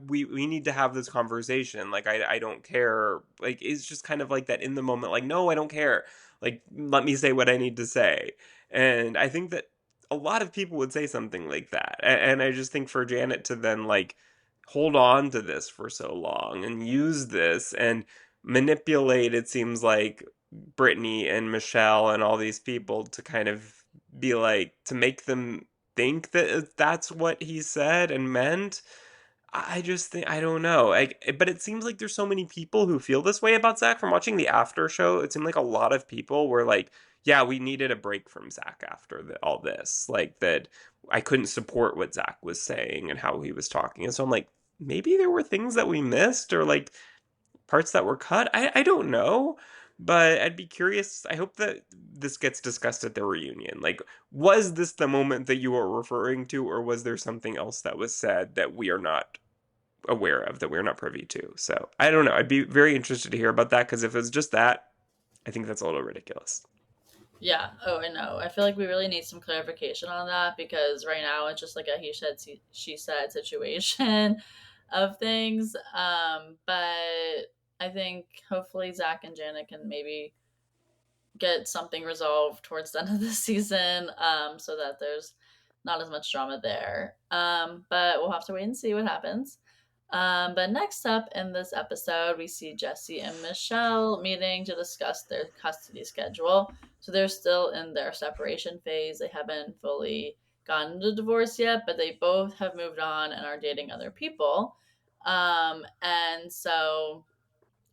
[SPEAKER 1] we need to have this conversation. Like, I don't care. Like, it's just kind of like that in the moment, like, no, I don't care. Like, let me say what I need to say. And I think that a lot of people would say something like that. And I just think for Janet to then, like, hold on to this for so long and use this and manipulate, it seems like, Brittany and Michelle and all these people to kind of be like, to make them think that that's what he said and meant. I just think, I don't know. But it seems like there's so many people who feel this way about Zach from watching the after show. It seemed like a lot of people were like, yeah, we needed a break from Zach after all this. Like, that I couldn't support what Zach was saying and how he was talking. And so I'm like, maybe there were things that we missed, or like parts that were cut. I don't know. But I'd be curious. I hope that this gets discussed at the reunion. Like, was this the moment that you were referring to, or was there something else that was said that we are not aware of, that we're not privy to? So I don't know. I'd be very interested to hear about that, because if it's just that, I think that's a little ridiculous.
[SPEAKER 2] Yeah. Oh, I know. I feel like we really need some clarification on that, because right now it's just like a he said, she said situation of things. But I think hopefully Zach and Janet can maybe get something resolved towards the end of the season, so that there's not as much drama there. But we'll have to wait and see what happens. But next up in this episode, we see Jesse and Michelle meeting to discuss their custody schedule. So they're still in their separation phase. They haven't fully gotten to divorce yet, but they both have moved on and are dating other people. And so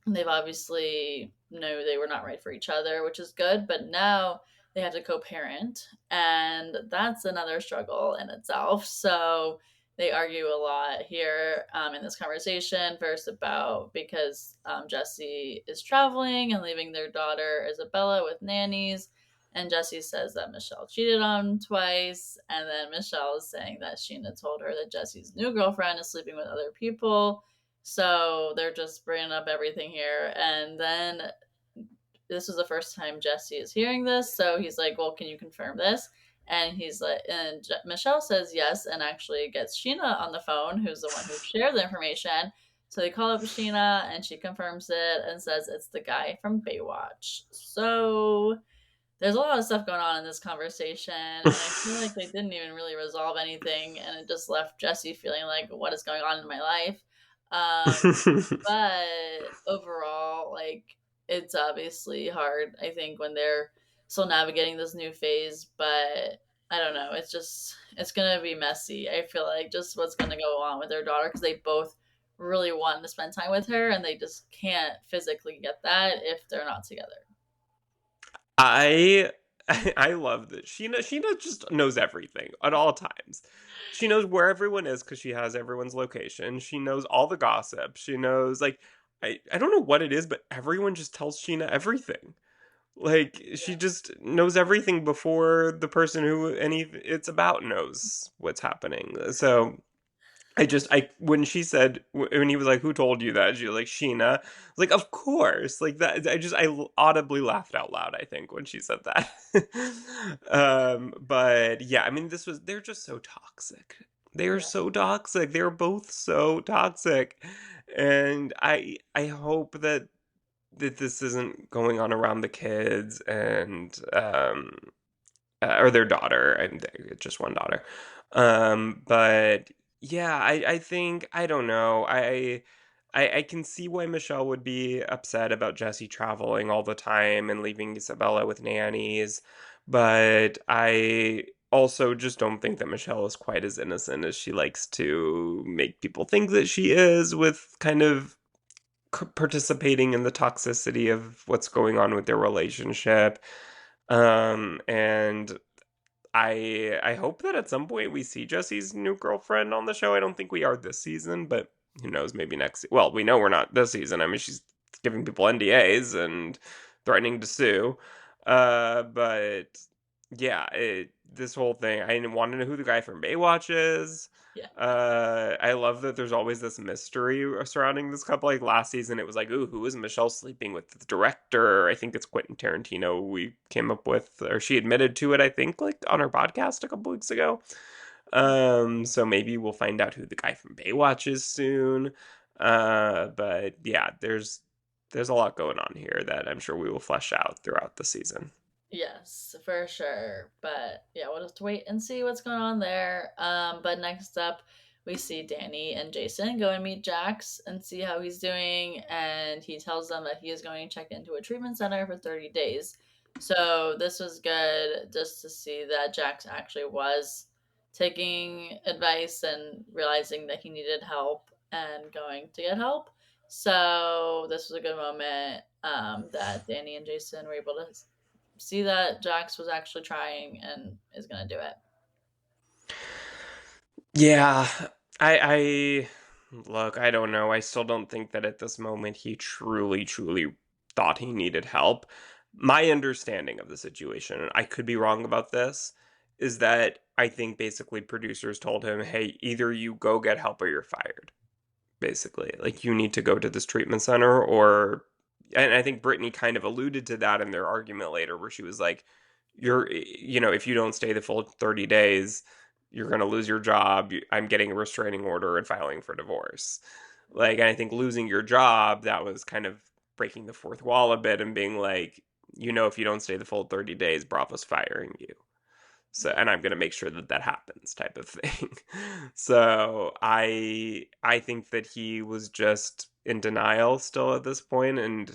[SPEAKER 2] they've obviously know they were not right for each other, which is good. But now they have to co-parent, and that's another struggle in itself. So they argue a lot here, in this conversation. First, about because Jesse is traveling and leaving their daughter Isabella with nannies, and Jesse says that Michelle cheated on him twice, and then Michelle is saying that Sheena told her that Jesse's new girlfriend is sleeping with other people. So they're just bringing up everything here. And then this was the first time Jesse is hearing this. So he's like, well, can you confirm this? And he's like, and Michelle says yes, and actually gets Sheena on the phone, who's the one who shared the information. So they call up Sheena, and she confirms it and says it's the guy from Baywatch. So there's a lot of stuff going on in this conversation, and I feel like they didn't even really resolve anything, and it just left Jesse feeling like, what is going on in my life? But overall, like, it's obviously hard, I think, when they're still navigating this new phase. But I don't know. It's going to be messy. I feel like just what's going to go on with their daughter, because they both really want to spend time with her, and they just can't physically get that if they're not together.
[SPEAKER 1] I I love that Sheena just knows everything at all times. She knows where everyone is because she has everyone's location. She knows all the gossip. She knows, like, I don't know what it is, but everyone just tells Sheena everything. Like, she
[SPEAKER 2] Yeah.
[SPEAKER 1] just knows everything before the person who it's about knows what's happening. So when she said, when he was like, "Who told you that?" She was like, "Sheena." I was like, "Of course!" Like that. I audibly laughed out loud. I think when she said that. But yeah, I mean, they're just so toxic. They are
[SPEAKER 2] Yeah.
[SPEAKER 1] so toxic. They're both so toxic, and I hope that this isn't going on around the kids and or their daughter. Just one daughter. But yeah, I think I don't know. I can see why Michelle would be upset about Jesse traveling all the time and leaving Isabella with nannies, but I also just don't think that Michelle is quite as innocent as she likes to make people think that she is, with kind of participating in the toxicity of what's going on with their relationship. And I hope that at some point we see Jesse's new girlfriend on the show. I don't think we are this season, but who knows? Maybe next. Well, we know we're not this season. I mean, she's giving people NDAs and threatening to sue. But yeah, this whole thing. I want to know who the guy from Baywatch is.
[SPEAKER 2] Yeah.
[SPEAKER 1] I love that there's always this mystery surrounding this couple. Like last season, it was like, ooh, who is Michelle sleeping with? The director. I think it's Quentin Tarantino. We came up with, or she admitted to it, I think, like on her podcast a couple weeks ago. So maybe we'll find out who the guy from Baywatch is soon. But yeah, there's a lot going on here that I'm sure we will flesh out throughout the season.
[SPEAKER 2] Yes, for sure. But yeah, we'll have to wait and see what's going on there. But next up, we see Danny and Jason go and meet Jax and see how he's doing. And he tells them that he is going to check into a treatment center for 30 days. So this was good just to see that Jax actually was taking advice and realizing that he needed help and going to get help. So this was a good moment that Danny and Jason were able to see that Jax was actually trying and is gonna do it.
[SPEAKER 1] Yeah, I look, I don't know. I still don't think that at this moment he truly thought he needed help. My understanding of the situation, and I could be wrong about this, is that I think basically producers told him, "Hey, either you go get help or you're fired." Basically, like you need to go to this treatment center or and I think Brittany kind of alluded to that in their argument later where she was like, if you don't stay the full 30 days, you're going to lose your job. I'm getting a restraining order and filing for divorce. Like, and I think losing your job, that was kind of breaking the fourth wall a bit and being like, if you don't stay the full 30 days, Bravo's firing you. So,
[SPEAKER 2] Yeah.
[SPEAKER 1] and I'm going to make sure that that happens, type of thing. So I think that he was just in denial still at this point, and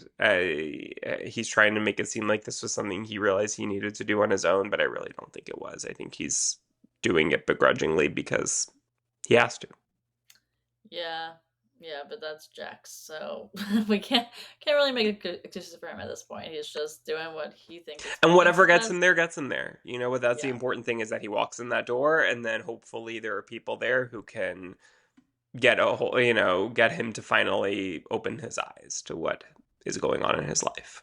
[SPEAKER 1] he's trying to make it seem like this was something he realized he needed to do on his own, but I really don't think it was. I think he's doing it begrudgingly because he has to.
[SPEAKER 2] Yeah. Yeah, but that's Jax, so we can't really make excuses for him at this point. He's just doing what he thinks is
[SPEAKER 1] And
[SPEAKER 2] best.
[SPEAKER 1] whatever gets him there gets him there. But that's the
[SPEAKER 2] Yeah.
[SPEAKER 1] important thing, is that he walks in that door, and then hopefully there are people there who can get a whole, get him to finally open his eyes to what is going on in his life.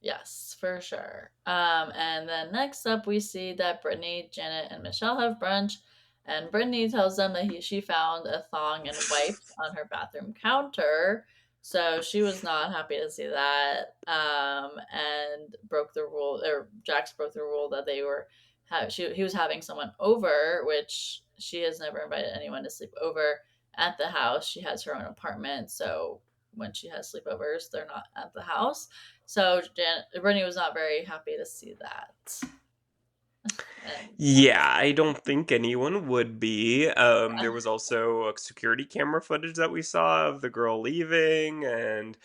[SPEAKER 2] Yes, for sure. And then next up, we see that Brittany, Janet, and Michelle have brunch, and Brittany tells them that she found a thong and wipes on her bathroom counter. So she was not happy to see that, and broke the rule, or Jax broke the rule that they were he was having someone over, which she has never invited anyone to sleep over at the house. She has her own apartment, so when she has sleepovers, they're not at the house. So Brittany was not very happy to see that. And
[SPEAKER 1] Yeah, I don't think anyone would be.
[SPEAKER 2] yeah,
[SPEAKER 1] There was also a security camera footage that we saw of the girl leaving, and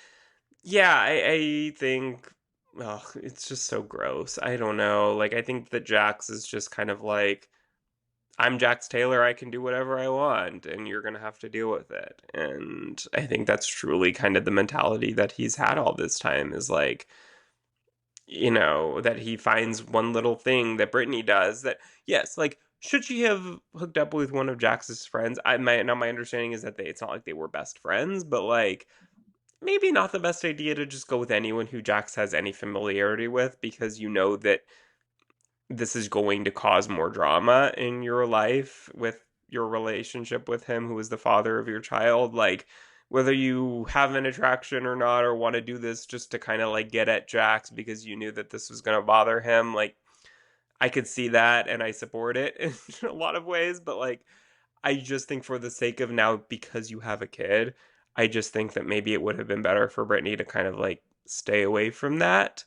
[SPEAKER 1] yeah, I think, oh, it's just so gross. I don't know. Like, I think that Jax is just kind of like, I'm Jax Taylor. I can do whatever I want, and you're gonna have to deal with it. And I think that's truly kind of the mentality that he's had all this time. Is like, that he finds one little thing that Brittany does that, yes, like, should she have hooked up with one of Jax's friends? My understanding is that it's not like they were best friends, but like, maybe not the best idea to just go with anyone who Jax has any familiarity with, because you know that this is going to cause more drama in your life with your relationship with him, who is the father of your child. Like, whether you have an attraction or not, or want to do this just to kind of like get at Jax because you knew that this was going to bother him, like, I could see that and I support it in a lot of ways, but like, I just think for the sake of now, because you have a kid, I just think that maybe it would have been better for Brittany to kind of like stay away from that,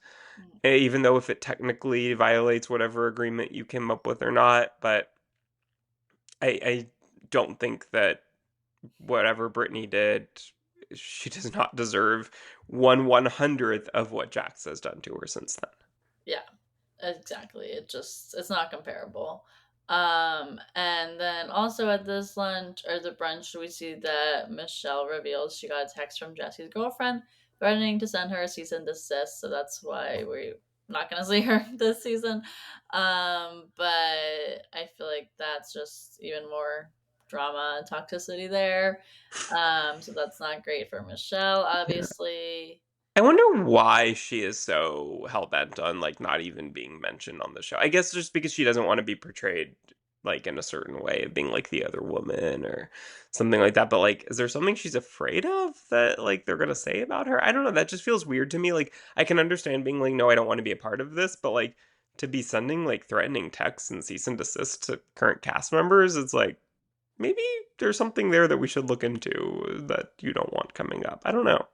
[SPEAKER 1] even though if it technically violates whatever agreement you came up with or not. But I don't think that whatever Brittany did, she does not deserve 1/100th of what Jax has done to her since then.
[SPEAKER 2] Yeah, exactly. It's not comparable. And then also at this lunch or the brunch, we see that Michelle reveals she got a text from Jesse's girlfriend threatening to send her a cease and desist. So that's why we're not gonna see her this season. But I feel like that's just even more drama and toxicity there. So that's not great for Michelle,
[SPEAKER 1] Yeah.
[SPEAKER 2] obviously.
[SPEAKER 1] I wonder why she is so hell bent on like not even being mentioned on the show. I guess just because she doesn't want to be portrayed like in a certain way of being like the other woman or something like that. But like, is there something she's afraid of that like they're gonna say about her? I don't know. That just feels weird to me. Like, I can understand being like, no, I don't want to be a part of this, but like to be sending like threatening texts and cease and desist to current cast members, it's like maybe there's something there that we should look into that you don't want coming up. I don't know.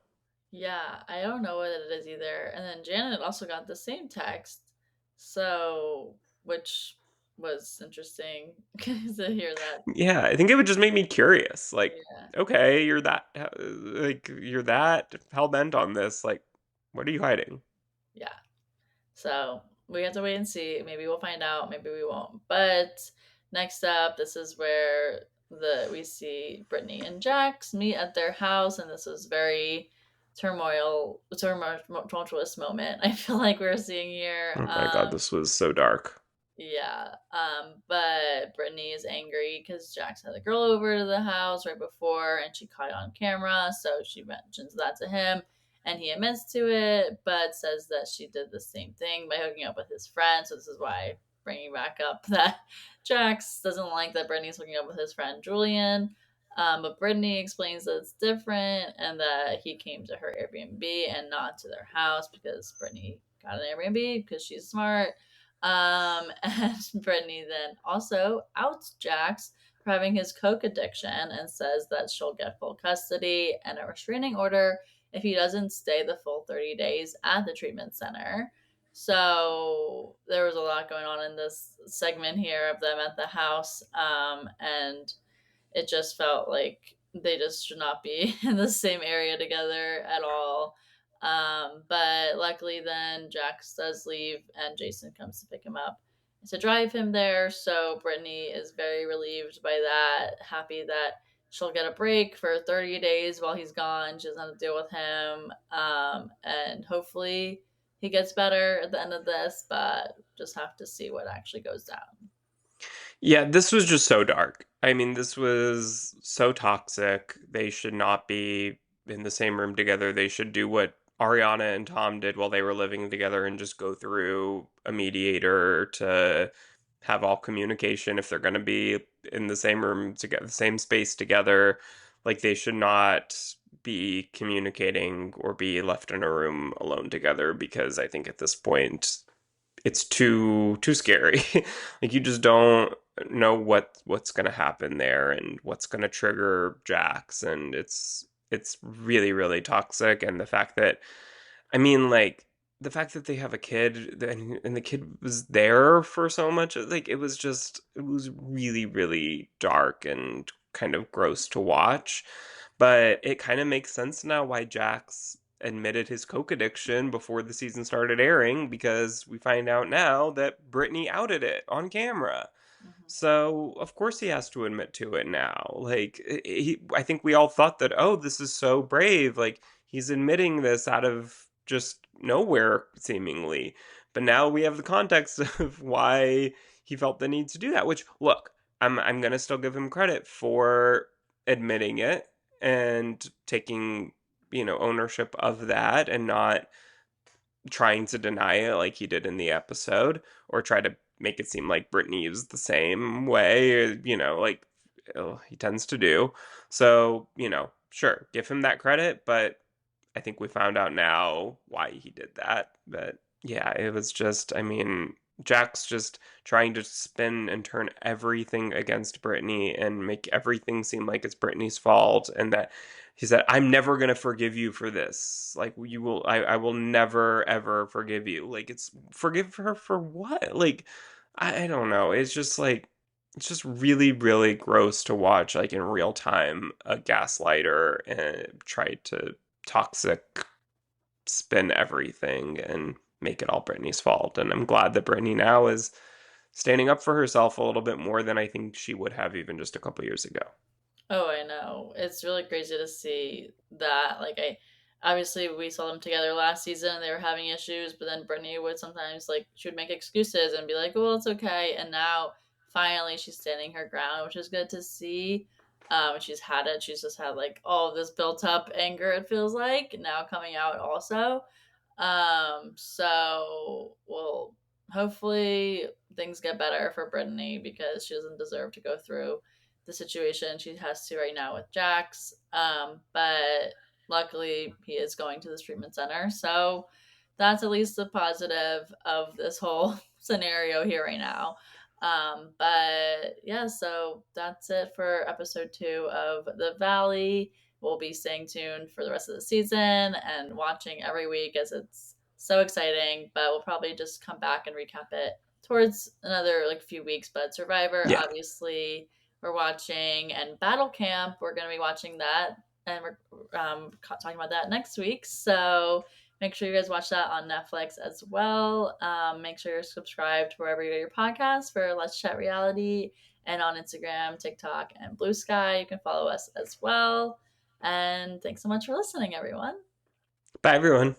[SPEAKER 2] Yeah, I don't know what it is either. And then Janet also got the same text, so which was interesting to hear that.
[SPEAKER 1] Yeah, I think it would just make me curious. Like,
[SPEAKER 2] Yeah,
[SPEAKER 1] okay, you're that hell bent on this. Like, what are you hiding?
[SPEAKER 2] yeah. So we have to wait and see. Maybe we'll find out. Maybe we won't. But next up, this is where the we see Brittany and Jax meet at their house, and this is very tumultuous moment. I feel like we're seeing here.
[SPEAKER 1] Oh my god, this was so dark.
[SPEAKER 2] Yeah. But Brittany is angry because Jax had a girl over to the house right before and she caught it on camera. So she mentions that to him and he admits to it, but says that she did the same thing by hooking up with his friend. So this is why bringing back up that Jax doesn't like that Brittany's hooking up with his friend Julian. But Brittany explains that it's different and that he came to her Airbnb and not to their house because Brittany got an Airbnb because she's smart. And Brittany then also outs Jax for having his coke addiction and says that she'll get full custody and a restraining order if he doesn't stay the full 30 days at the treatment center. So there was a lot going on in this segment here of them at the house. And it just felt like they just should not be in the same area together at all. But luckily, then Jax does leave and Jason comes to pick him up to drive him there. So Brittany is very relieved by that, happy that she'll get a break for 30 days while he's gone. She doesn't have to deal with him. And hopefully he gets better at the end of this, but just have to see what actually goes down.
[SPEAKER 1] Yeah, this was just so dark. I mean, this was so toxic. They should not be in the same room together. They should do what Ariana and Tom did while they were living together and just go through a mediator to have all communication if they're going to be in the same room together, the same space together. Like, they should not be communicating or be left in a room alone together, because I think at this point it's too scary. Like, you just don't know what's going to happen there and what's going to trigger Jax, and it's really really toxic. And the fact that, I mean, like, the fact that they have a kid and the kid was there for so much, like, it was really really dark and kind of gross to watch. But it kind of makes sense now why Jax admitted his coke addiction before the season started airing, because we find out now that Brittany outed it on camera.
[SPEAKER 2] Mhm.
[SPEAKER 1] So, of course he has to admit to it now. Like, I think we all thought that, oh, this is so brave. Like, he's admitting this out of just nowhere, seemingly. But now we have the context of why he felt the need to do that, which, look, I'm going to still give him credit for admitting it and taking ownership of that and not trying to deny it like he did in the episode, or try to make it seem like Brittany is the same way, like he tends to do. So, sure, give him that credit, but I think we found out now why he did that. But yeah, it was just, I mean, Jack's just trying to spin and turn everything against Brittany and make everything seem like it's Brittany's fault, and that he said, "I'm never gonna forgive you for this. Like, I will never ever forgive you." Like, it's forgive her for what? Like, I don't know. It's just like it's just really, really gross to watch, like in real time, a gaslighter try to toxic spin everything and make it all Brittany's fault. And I'm glad that Brittany now is standing up for herself a little bit more than I think she would have even just a couple years ago.
[SPEAKER 2] Oh, I know. It's really crazy to see that. Like, I obviously we saw them together last season and they were having issues, but then Brittany would sometimes like she would make excuses and be like, "Well, it's okay." And now finally she's standing her ground, which is good to see. She's had it. She's just had like all of this built up anger. It feels like now coming out also. So well, hopefully things get better for Brittany because she doesn't deserve to go through the situation she has to right now with Jax. But luckily, he is going to the treatment center. So that's at least the positive of this whole scenario here right now. But yeah, so that's it for episode 2 of The Valley. We'll be staying tuned for the rest of the season and watching every week as it's so exciting. But we'll probably just come back and recap it towards another like few weeks. But Survivor,
[SPEAKER 1] Yeah.
[SPEAKER 2] obviously, we're watching, and Battle Camp, we're going to be watching that, and we're talking about that next week. So make sure you guys watch that on Netflix as well. Make sure you're subscribed wherever you get your podcasts for Let's Chat Reality, and on Instagram, TikTok, and Blue Sky. You can follow us as well. And thanks so much for listening, everyone.
[SPEAKER 1] Bye, everyone.